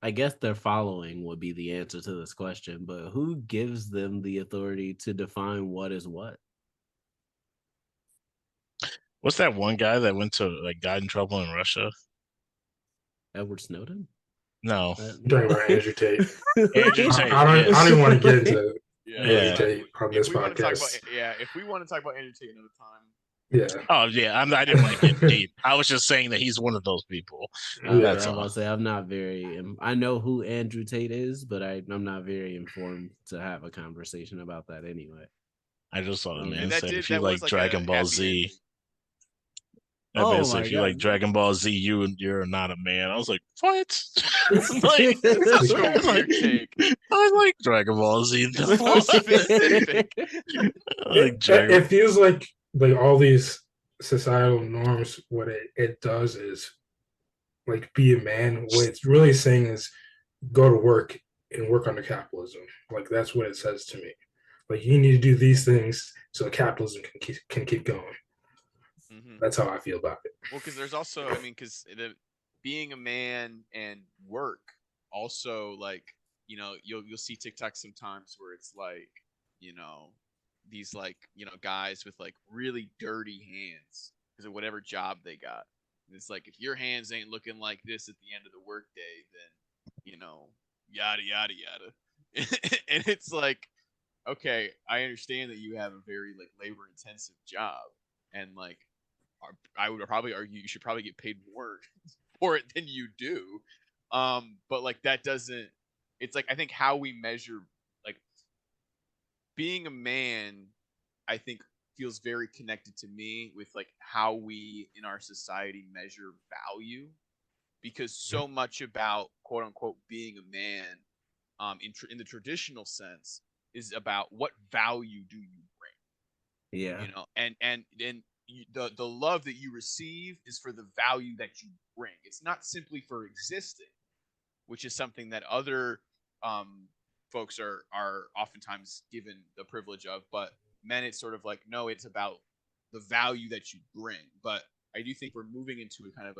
I guess their following would be the answer to this question, but who gives them the authority to define what is what? what's that one guy that went to like got in trouble in Russia? Edward Snowden? No, Talking about Andrew Tate. Andrew I, Tate. I don't. I Yes. don't even want to get into Yeah, Andrew Yeah. Tate on this If we want to talk about podcast. if we want to talk about Andrew Tate another time. Yeah. Oh yeah, I didn't want to get deep. I was just saying that he's one of those people. Okay, That's I'm all. about to say I'm not very. I know who Andrew Tate is, but I'm not very informed to have a conversation about that anyway. I just saw the man And said if you that was like like Dragon a Ball happy Z, ending. that man Oh said my if you like god! Dragon Ball Z, you're not a man. I was like, what? like, That's such a like, weird take. I like Dragon Ball Z. It's so specific. I like Dragon. It feels like all these societal norms. What it does is like be a man. What it's really saying is go to work and work under capitalism. Like that's what it says to me. Like you need to do these things so capitalism can keep going. Mm-hmm. That's how I feel about it. Well, because there's also, I mean, because being a man and work also like you'll see TikTok sometimes where it's like these like guys with like really dirty hands because of whatever job they got, It's like if your hands ain't looking like this at the end of the workday, then yada yada yada. And it's like, okay, I understand that you have a very like labor intensive job, and like I would probably argue you should probably get paid more for it than you do. But like that doesn't. It's like I think how we measure like being a man, I think feels very connected to me with like how we in our society measure value, because so much about quote unquote being a man, in the traditional sense, is about what value do you bring, Yeah. and the love that you receive is for the value that you bring. It's not simply for existing, which is something that other folks are oftentimes given the privilege of, but men, it's sort of like, no, it's about the value that you bring. But I do think we're moving into a kind of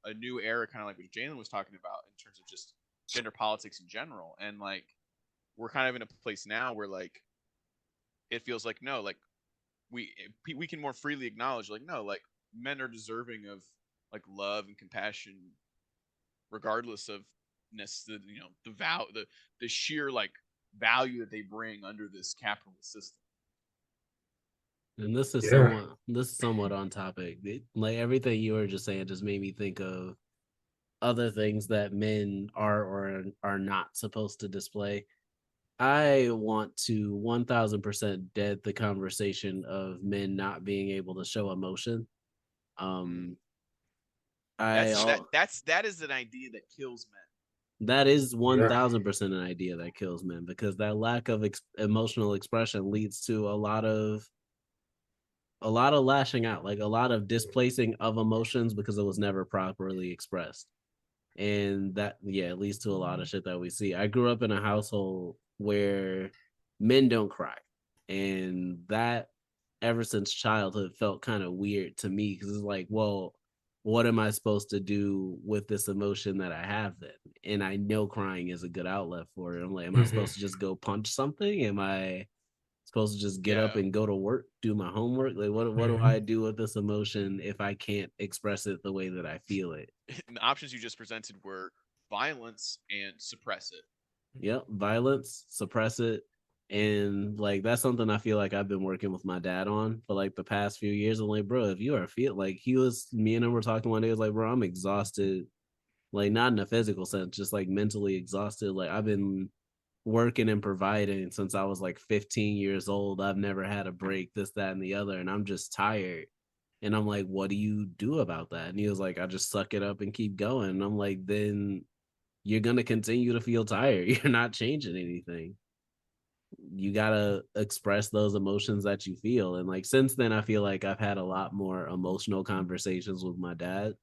a new era, kind of like what Jalen was talking about in terms of just gender politics in general, and like we're kind of in a place now where like it feels like, no, like we can more freely acknowledge like, no, like men are deserving of like love and compassion regardless of the sheer like value that they bring under this capitalist system. And this is Yeah. somewhat on topic. Like everything you were just saying just made me think of other things that men are or are not supposed to display. I want to 1000% dead the conversation of men not being able to show emotion. That is an idea that kills men. That is Yeah. 1000% an idea that kills men, because that lack of emotional expression leads to a lot of lashing out, like a lot of displacing of emotions because it was never properly expressed. And that, yeah, it leads to a lot of shit that we see. I grew up in a household where men don't cry, and that ever since childhood felt kind of weird to me, because it's like, well, what am I supposed to do with this emotion that I have then? And I know crying is a good outlet for it. I'm like, am I supposed to just go punch something? Am I supposed to just get up and go to work, do my homework? Like, what do I do with this emotion if I can't express it the way that I feel it? And the options you just presented were violence and suppress it. Yep, violence, suppress it. And like that's something I feel like I've been working with my dad on for like the past few years. I'm like, bro, if you are feel like me and him were talking one day, he was like, bro, I'm exhausted, like not in a physical sense, just like mentally exhausted. Like I've been working and providing since I was like 15 years old. I've never had a break, this, that, and the other, and I'm just tired. And I'm like, what do you do about that? And he was like, I just suck it up and keep going. And I'm like, then you're gonna continue to feel tired. You're not changing anything. You gotta express those emotions that you feel. And like since then, I feel like I've had a lot more emotional conversations with my dad.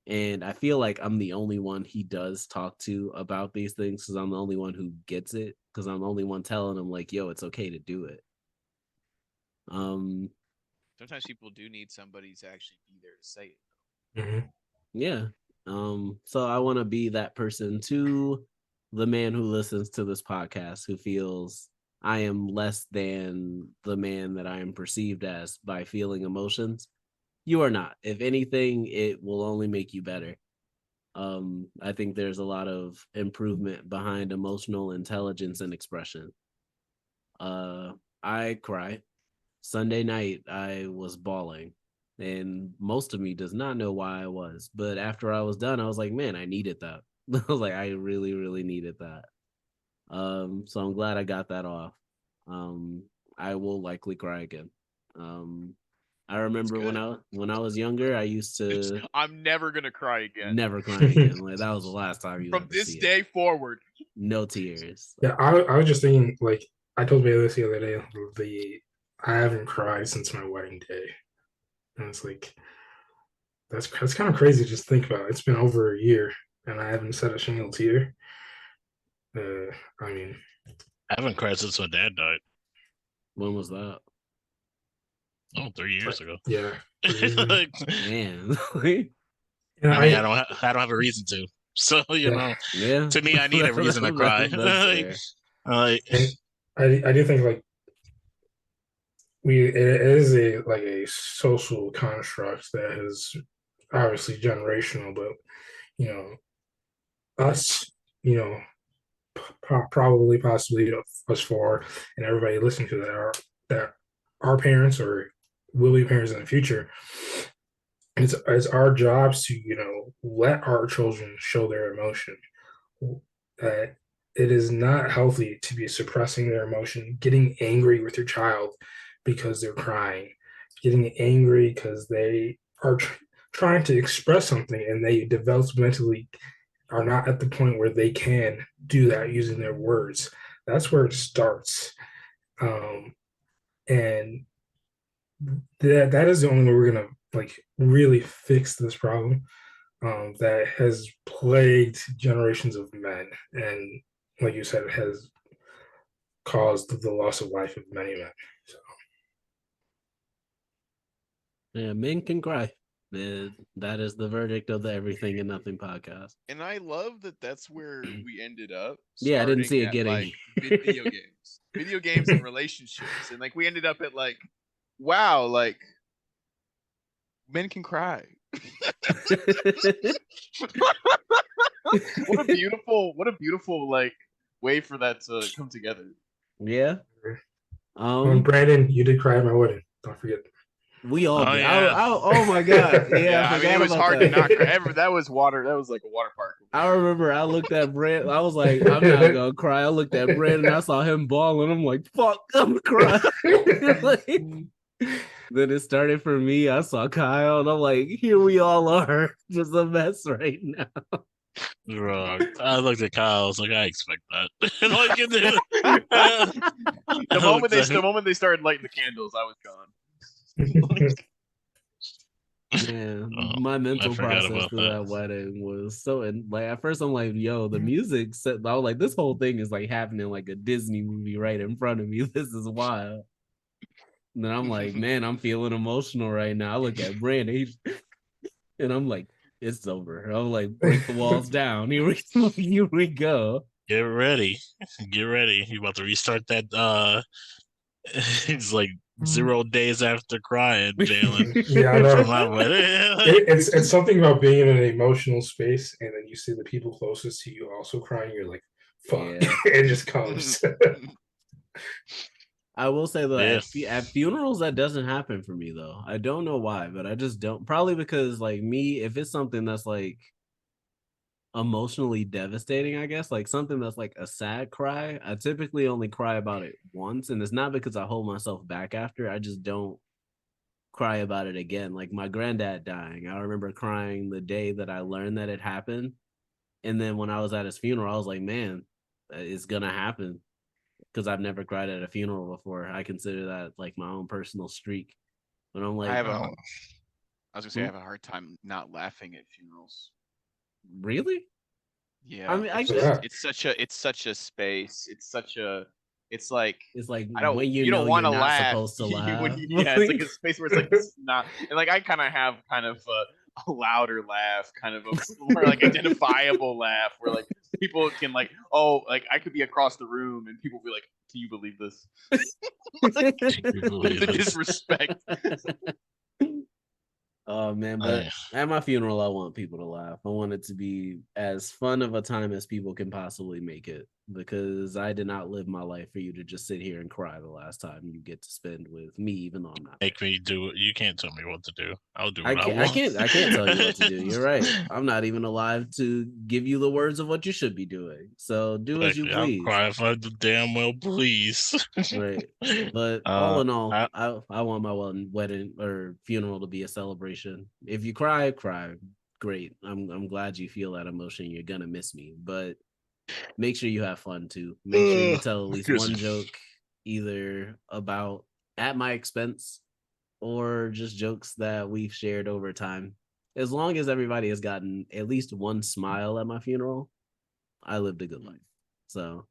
And I feel like I'm the only one he does talk to about these things, because I'm the only one who gets it, because I'm the only one telling him like, yo, it's okay to do it. Sometimes people do need somebody to actually be there to say it. Mm-hmm. Yeah. So I want to be that person to the man who listens to this podcast, who feels I am less than the man that I am perceived as by feeling emotions. You are not. If anything, it will only make you better. I think there's a lot of improvement behind emotional intelligence and expression. I cry. Sunday night, I was bawling, and most of me does not know why I was. But after I was done, I was like, man, I needed that. I was like, I really, really needed that. So I'm glad I got that off. I will likely cry again. I remember when I was younger, I used to I'm never gonna cry again. never crying again. Like that was the last time you From ever this see day it. forward. No tears. Yeah, I was just thinking, like, I told Bayless the other day, I haven't cried since my wedding day. And it's like, that's kind of crazy to just think about. It's been over a year and I haven't shed a single tear. I mean, I haven't cried since my dad died. When was that? Oh, 3 years ago. Yeah. 3 years ago. Like, Man. And I mean, I don't have a reason to. So you know, Yeah. to me, I need a reason to cry. That's fair. and I do think like it is a social construct that has obviously generational, but you know, us, you know, probably possibly us four and everybody listening to that that our parents or will be parents in the future. It's our jobs to let our children show their emotion. That it is not healthy to be suppressing their emotion, getting angry with your child because they're crying, getting angry because they are trying to express something and they developmentally are not at the point where they can do that using their words. That's where it starts. And that is the only way we're gonna really fix this problem that has plagued generations of men, and like you said, it has caused the loss of life of many men. So. Yeah, men can cry. That is the verdict of the Everything and Nothing podcast. And I love that that's where we ended up. Yeah, I didn't see it at, getting video games and relationships, and like we ended up at like, wow, like men can cry. What a beautiful like way for that to come together. Yeah. Brandon, you did cry at my wedding. Don't forget. We all did. Yeah. Oh my god. Yeah, I mean, it was hard to not cry. That was water. That was like a water park. I remember I looked at Brand. I was like, I'm not gonna cry. I looked at Brandon. I saw him bawling. I'm like, fuck, I'm crying. Then it started for me. I saw Kyle, and I'm like, here we all are, just a mess right now. Wrong. I looked at Kyle. I was like, I expect that. The moment they started lighting the candles, I was gone. Man, my mental process through that wedding was so, and like at first I'm like, yo, the music set. I was like, this whole thing is like happening like a Disney movie right in front of me. This is wild. And then I'm like, man, I'm feeling emotional right now. I look at Brandon, and I'm like, it's over. I'm like, break the walls down. Here we go. Get ready. Get ready. You about to restart that it's like 0 days after crying, Jalen. Yeah, I know. It's something about being in an emotional space and then you see the people closest to you also crying. You're like, fuck. Yeah. It just comes. I will say though, at funerals, that doesn't happen for me though. I don't know why, but I just don't. Probably because like me, if it's something that's like emotionally devastating, I guess, like something that's like a sad cry, I typically only cry about it once, and it's not because I hold myself back after. I just don't cry about it again. Like my granddad dying, I remember crying the day that I learned that it happened, and then when I was at his funeral, I was like, man, it's gonna happen, because I've never cried at a funeral before. I consider that like my own personal streak. But I'm like, I was gonna say I have a hard time not laughing at funerals. Really? Yeah. I mean, it's such a space. It's like when you don't want to laugh. Supposed to laugh. Yeah, it's like a space where it's like it's not, and like I kind of have a louder laugh, kind of a more like identifiable laugh, where like people can like, oh, like I could be across the room and people be like, "Can you believe this?" Like, the disrespect. Oh man, but at my funeral, I want people to laugh. I want it to be as fun of a time as people can possibly make it, because I did not live my life for you to just sit here and cry the last time you get to spend with me, even though I'm not. Make me do it. You can't tell me what to do. I'll do what I want. I can't tell you what to do. You're right. I'm not even alive to give you the words of what you should be doing. So do as you please. I'll cry if I do damn well please. Right. But all in all, I want my wedding or funeral to be a celebration. If you cry, great. I'm glad you feel that emotion. You're gonna miss me, but make sure you have fun too. Make sure you tell at least one joke, either about at my expense or just jokes that we've shared over time. As long as everybody has gotten at least one smile at my funeral, I lived a good life. So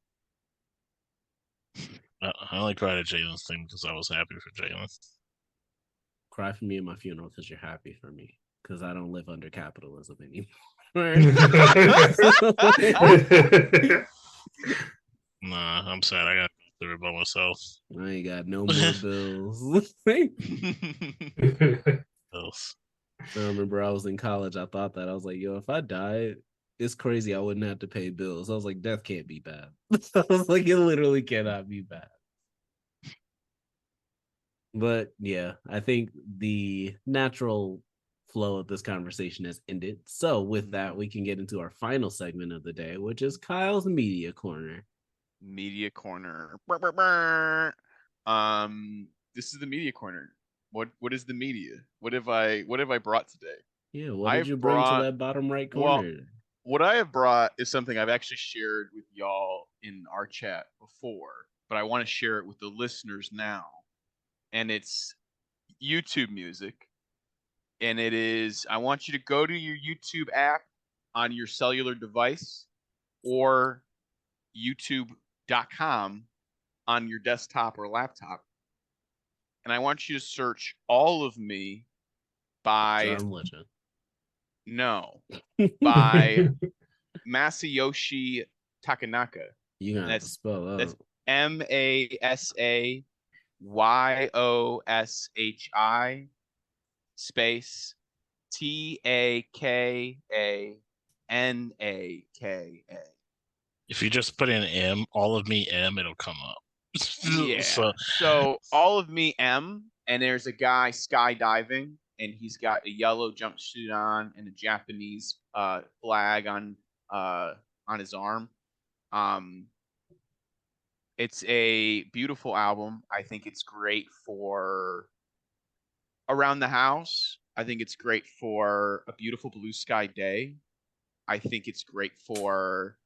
I only cried at Jalen's thing because I was happy for Jalen. Cry for me at my funeral because you're happy for me, because I don't live under capitalism anymore. Nah, I'm sad. I got to go through it by myself. I ain't got no more bills. Bills. I remember I was in college. I thought that I was like, yo, if I died, it's crazy. I wouldn't have to pay bills. I was like, death can't be bad. I was like, it literally cannot be bad. But yeah, I think the natural flow of this conversation has ended. So with that, we can get into our final segment of the day, which is Kyle's Media Corner. Media corner. This is the media corner. What is the media? What have I brought today? Yeah, what did I've you bring to brought that bottom right well, corner? what I have brought is something I've actually shared with y'all in our chat before, but I want to share it with the listeners now. And it's YouTube music. And it is, I want you to go to your YouTube app on your cellular device or youtube.com on your desktop or laptop. And I want you to search All of Me by John Legend. no, by Masayoshi Takanaka. You gonna have to spell out. That's Masayoshi space Takanaka. If you just put in M, All of Me M, it'll come up. Yeah. So All of Me M, and there's a guy skydiving, and he's got a yellow jumpsuit on and a Japanese flag on his arm. It's a beautiful album. I think it's great for around the house. I think it's great for a beautiful blue sky day. I think it's great for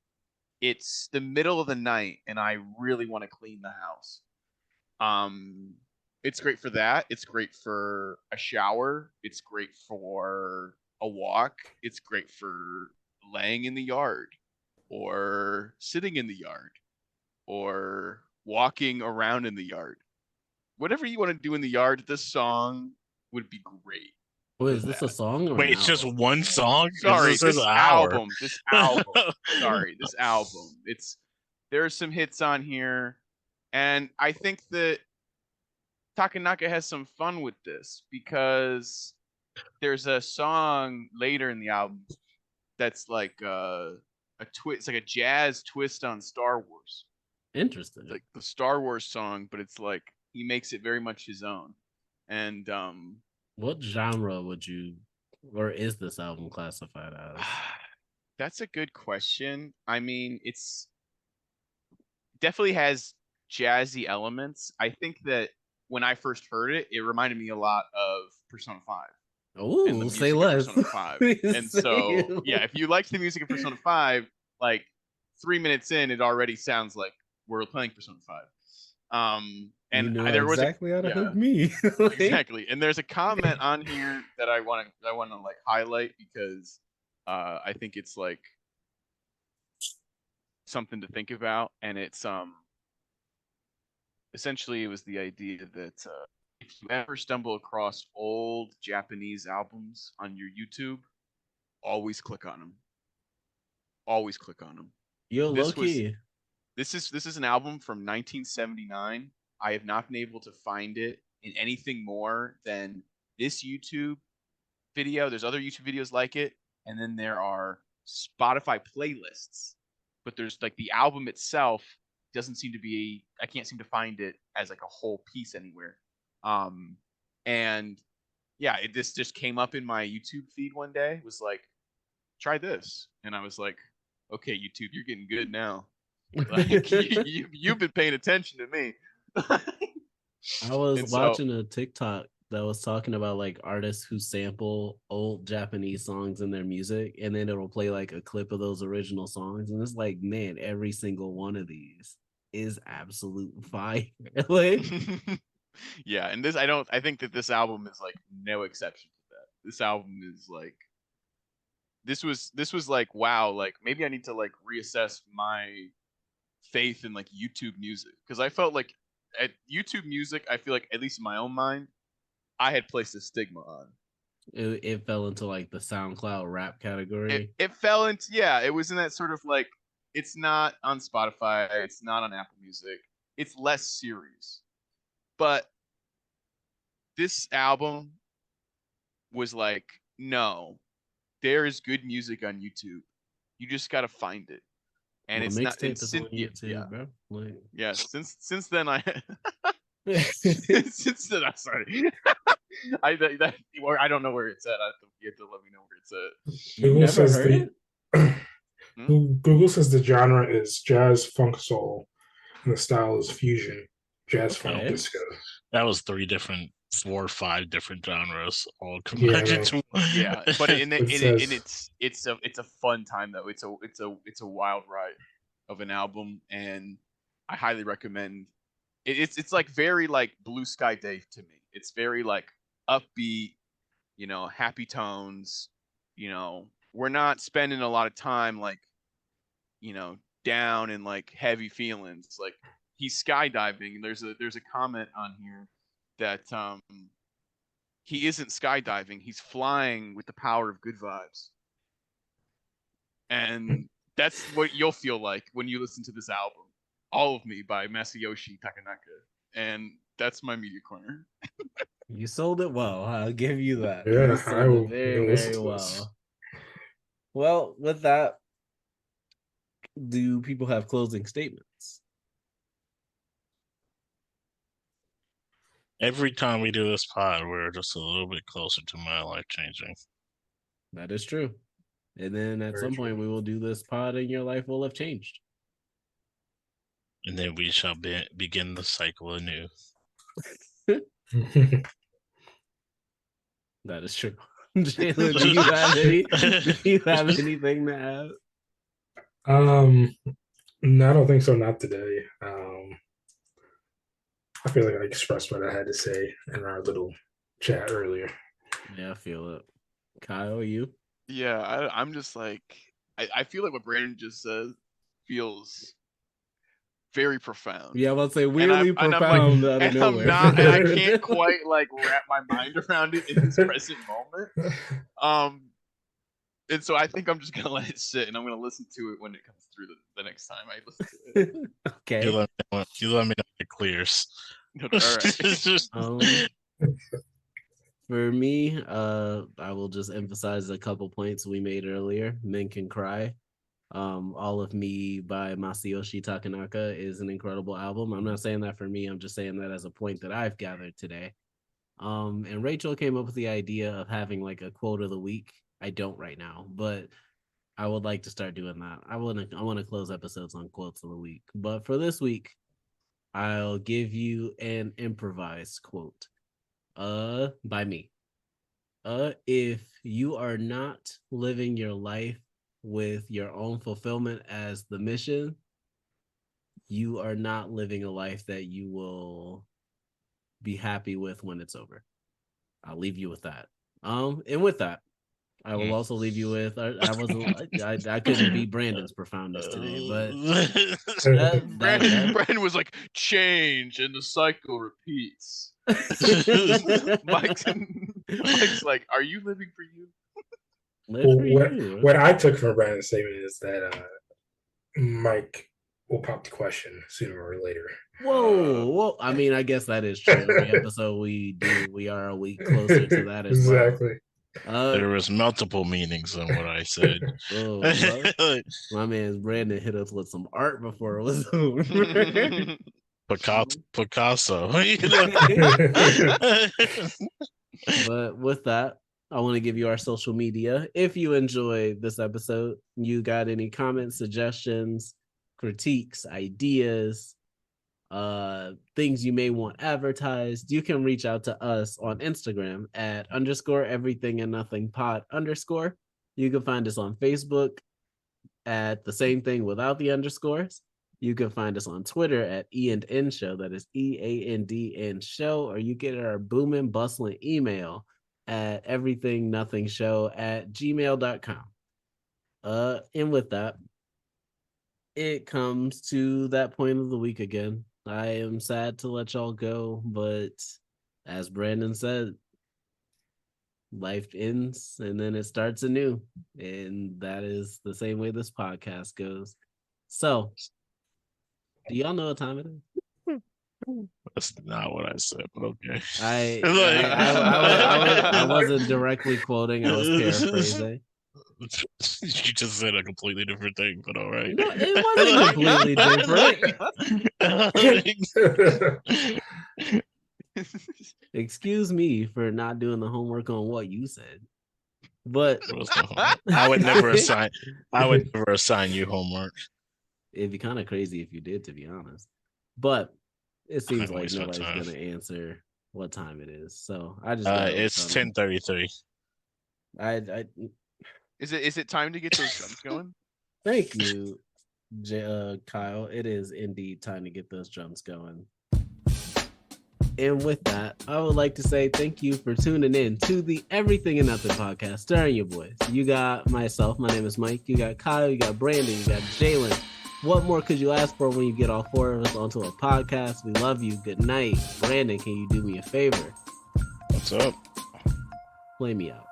it's the middle of the night and I really want to clean the house. It's great for that. It's great for a shower. It's great for a walk. It's great for laying in the yard or sitting in the yard or walking around in the yard. Whatever you want to do in the yard, this song would be great. Wait, is this a song or Wait, an it's just album? one song? Sorry, It says this an hour. album. This album. There's some hits on here, and I think that Takanaka has some fun with this because there's a song later in the album that's like a twist, it's like a jazz twist on Star Wars. Interesting. Like the Star Wars song, but it's like he makes it very much his own. And what genre would you, or is this album classified as? That's a good question. I mean, it's definitely has jazzy elements. I think that when I first heard it, it reminded me a lot of Persona 5. Oh, say less. Persona 5. And so, yeah, if you liked the music of Persona 5, like 3 minutes in, it already sounds like we're playing Persona 5. And you know there was exactly how to hook yeah, me. exactly. And there's a comment on here that I want to like highlight because I think it's like something to think about, and it's essentially it was the idea that if you ever stumble across old Japanese albums on your YouTube, always click on them. Always click on them. Yo, LAKEY. This is an album from 1979. I have not been able to find it in anything more than this YouTube video. There's other YouTube videos like it, and then there are Spotify playlists. But there's like the album itself doesn't seem to be. I can't seem to find it as like a whole piece anywhere. And yeah, this just came up in my YouTube feed one day. It was like, try this, and I was like, okay, YouTube, you're getting good now. Like you've been paying attention to me. I was watching a TikTok that was talking about like artists who sample old Japanese songs in their music, and then it'll play like a clip of those original songs, and it's like, man, every single one of these is absolute fire. Like, yeah, and I think that this album is like no exception to that. This album is like this was like, wow, like maybe I need to like reassess my faith in like YouTube music, because I felt like at YouTube music, I feel like, at least in my own mind, I had placed a stigma on. it fell into like the SoundCloud rap category. It fell into, yeah, it was in that sort of like, it's not on Spotify, it's not on Apple Music, it's less serious. But this album was like No, there is good music on YouTube. You just gotta find it, and Well, it's not. And mixtape is on YouTube, bro. Like, yeah. Since then I you since then I'm sorry. I don't know where it's at. You have to let me know where it's at. Google never says heard it? Google says the genre is jazz funk soul, and the style is fusion, jazz funk Okay. disco. That was 4 or 5 different genres all Yeah, combined into one. Yeah, but it's a fun time though. It's a wild ride of an album, and I highly recommend. It's like very like Blue Sky Day to me. It's very like upbeat, happy tones. We're not spending a lot of time like down and like heavy feelings. Like he's skydiving, and there's a comment on here that he isn't skydiving, he's flying with the power of good vibes. And that's what you'll feel like when you listen to this album, All of Me by Masayoshi Takanaka. And that's my media corner. sold it well. I'll give you that. Yeah, You I sold will it very, listen very to this. well. Well, with that, do people have closing statements? Every time we do this pod, we're just a little bit closer to my life changing. That is true. And then at Very some true. point, we will do this pod and your life will have changed. And then we shall begin the cycle anew. That is true. Jalen, do you have anything to add? No, I don't think so. Not today. I feel like I expressed what I had to say in our little chat earlier. Yeah, I feel it. Kyle, you? Yeah, I'm just like I feel like what Brandon just said feels very profound. Yeah, I was about to say And weirdly I'm like, profound out of and I'm nowhere. not, and I can't quite like wrap my mind around it in this present moment. And so I think I'm just gonna let it sit, and I'm gonna listen to it when it comes through the next time I listen to it. Okay. You let me know when it clears. All right. For me, I will just emphasize a couple points we made earlier. Men Can Cry. All of Me by Masayoshi Takanaka is an incredible album. I'm not saying that for me, I'm just saying that as a point that I've gathered today. And Rachel came up with the idea of having like a quote of the week. I don't right now, but I would like to start doing that. I want to close episodes on quotes of the week. But for this week, I'll give you an improvised quote. By me. If you are not living your life with your own fulfillment as the mission, you are not living a life that you will be happy with when it's over. I'll leave you with that. And with that, I will also leave you with I couldn't beat Brandon's profoundness today, but Brandon was like, change and the cycle repeats. Mike's like, are you living for you? What I took from Brandon's statement is that Mike will pop the question sooner or later. Whoa. I mean, I guess that is true. Every episode we are a week closer to that as exactly. well. There was multiple meanings in what I said. My man Brandon hit us with some art before it was over. Picasso. But with that, I want to give you our social media. If you enjoyed this episode, you got any comments, suggestions, critiques, ideas, things you may want advertised, you can reach out to us on Instagram at _everything_and_nothing_pod_. You can find us on Facebook at the same thing without the underscores. You can find us on Twitter at E&N Show. That is EANDN Show. Or you get our booming, bustling email at everythingnothing_show@gmail.com. And with that, it comes to that point of the week again. I am sad to let y'all go, but as Brandon said, life ends and then it starts anew. And that is the same way this podcast goes. So, do y'all know what time it is? That's not what I said, but okay. I wasn't directly quoting. I was paraphrasing. You just said a completely different thing, but all right. No, it wasn't completely different. Excuse me for not doing the homework on what you said. But I would never assign you homework. It'd be kind of crazy if you did, to be honest. But it seems like nobody's gonna answer what time it is. So I just it's 10:33. Is it time to get those drums going? Thank you, Kyle. It is indeed time to get those drums going. And with that, I would like to say thank you for tuning in to the Everything and Nothing podcast starring your boys. You got myself, my name is Mike. You got Kyle, you got Brandon, you got Jalen. What more could you ask for when you get all four of us onto a podcast? We love you. Good night. Brandon, can you do me a favor? What's up? Play me out.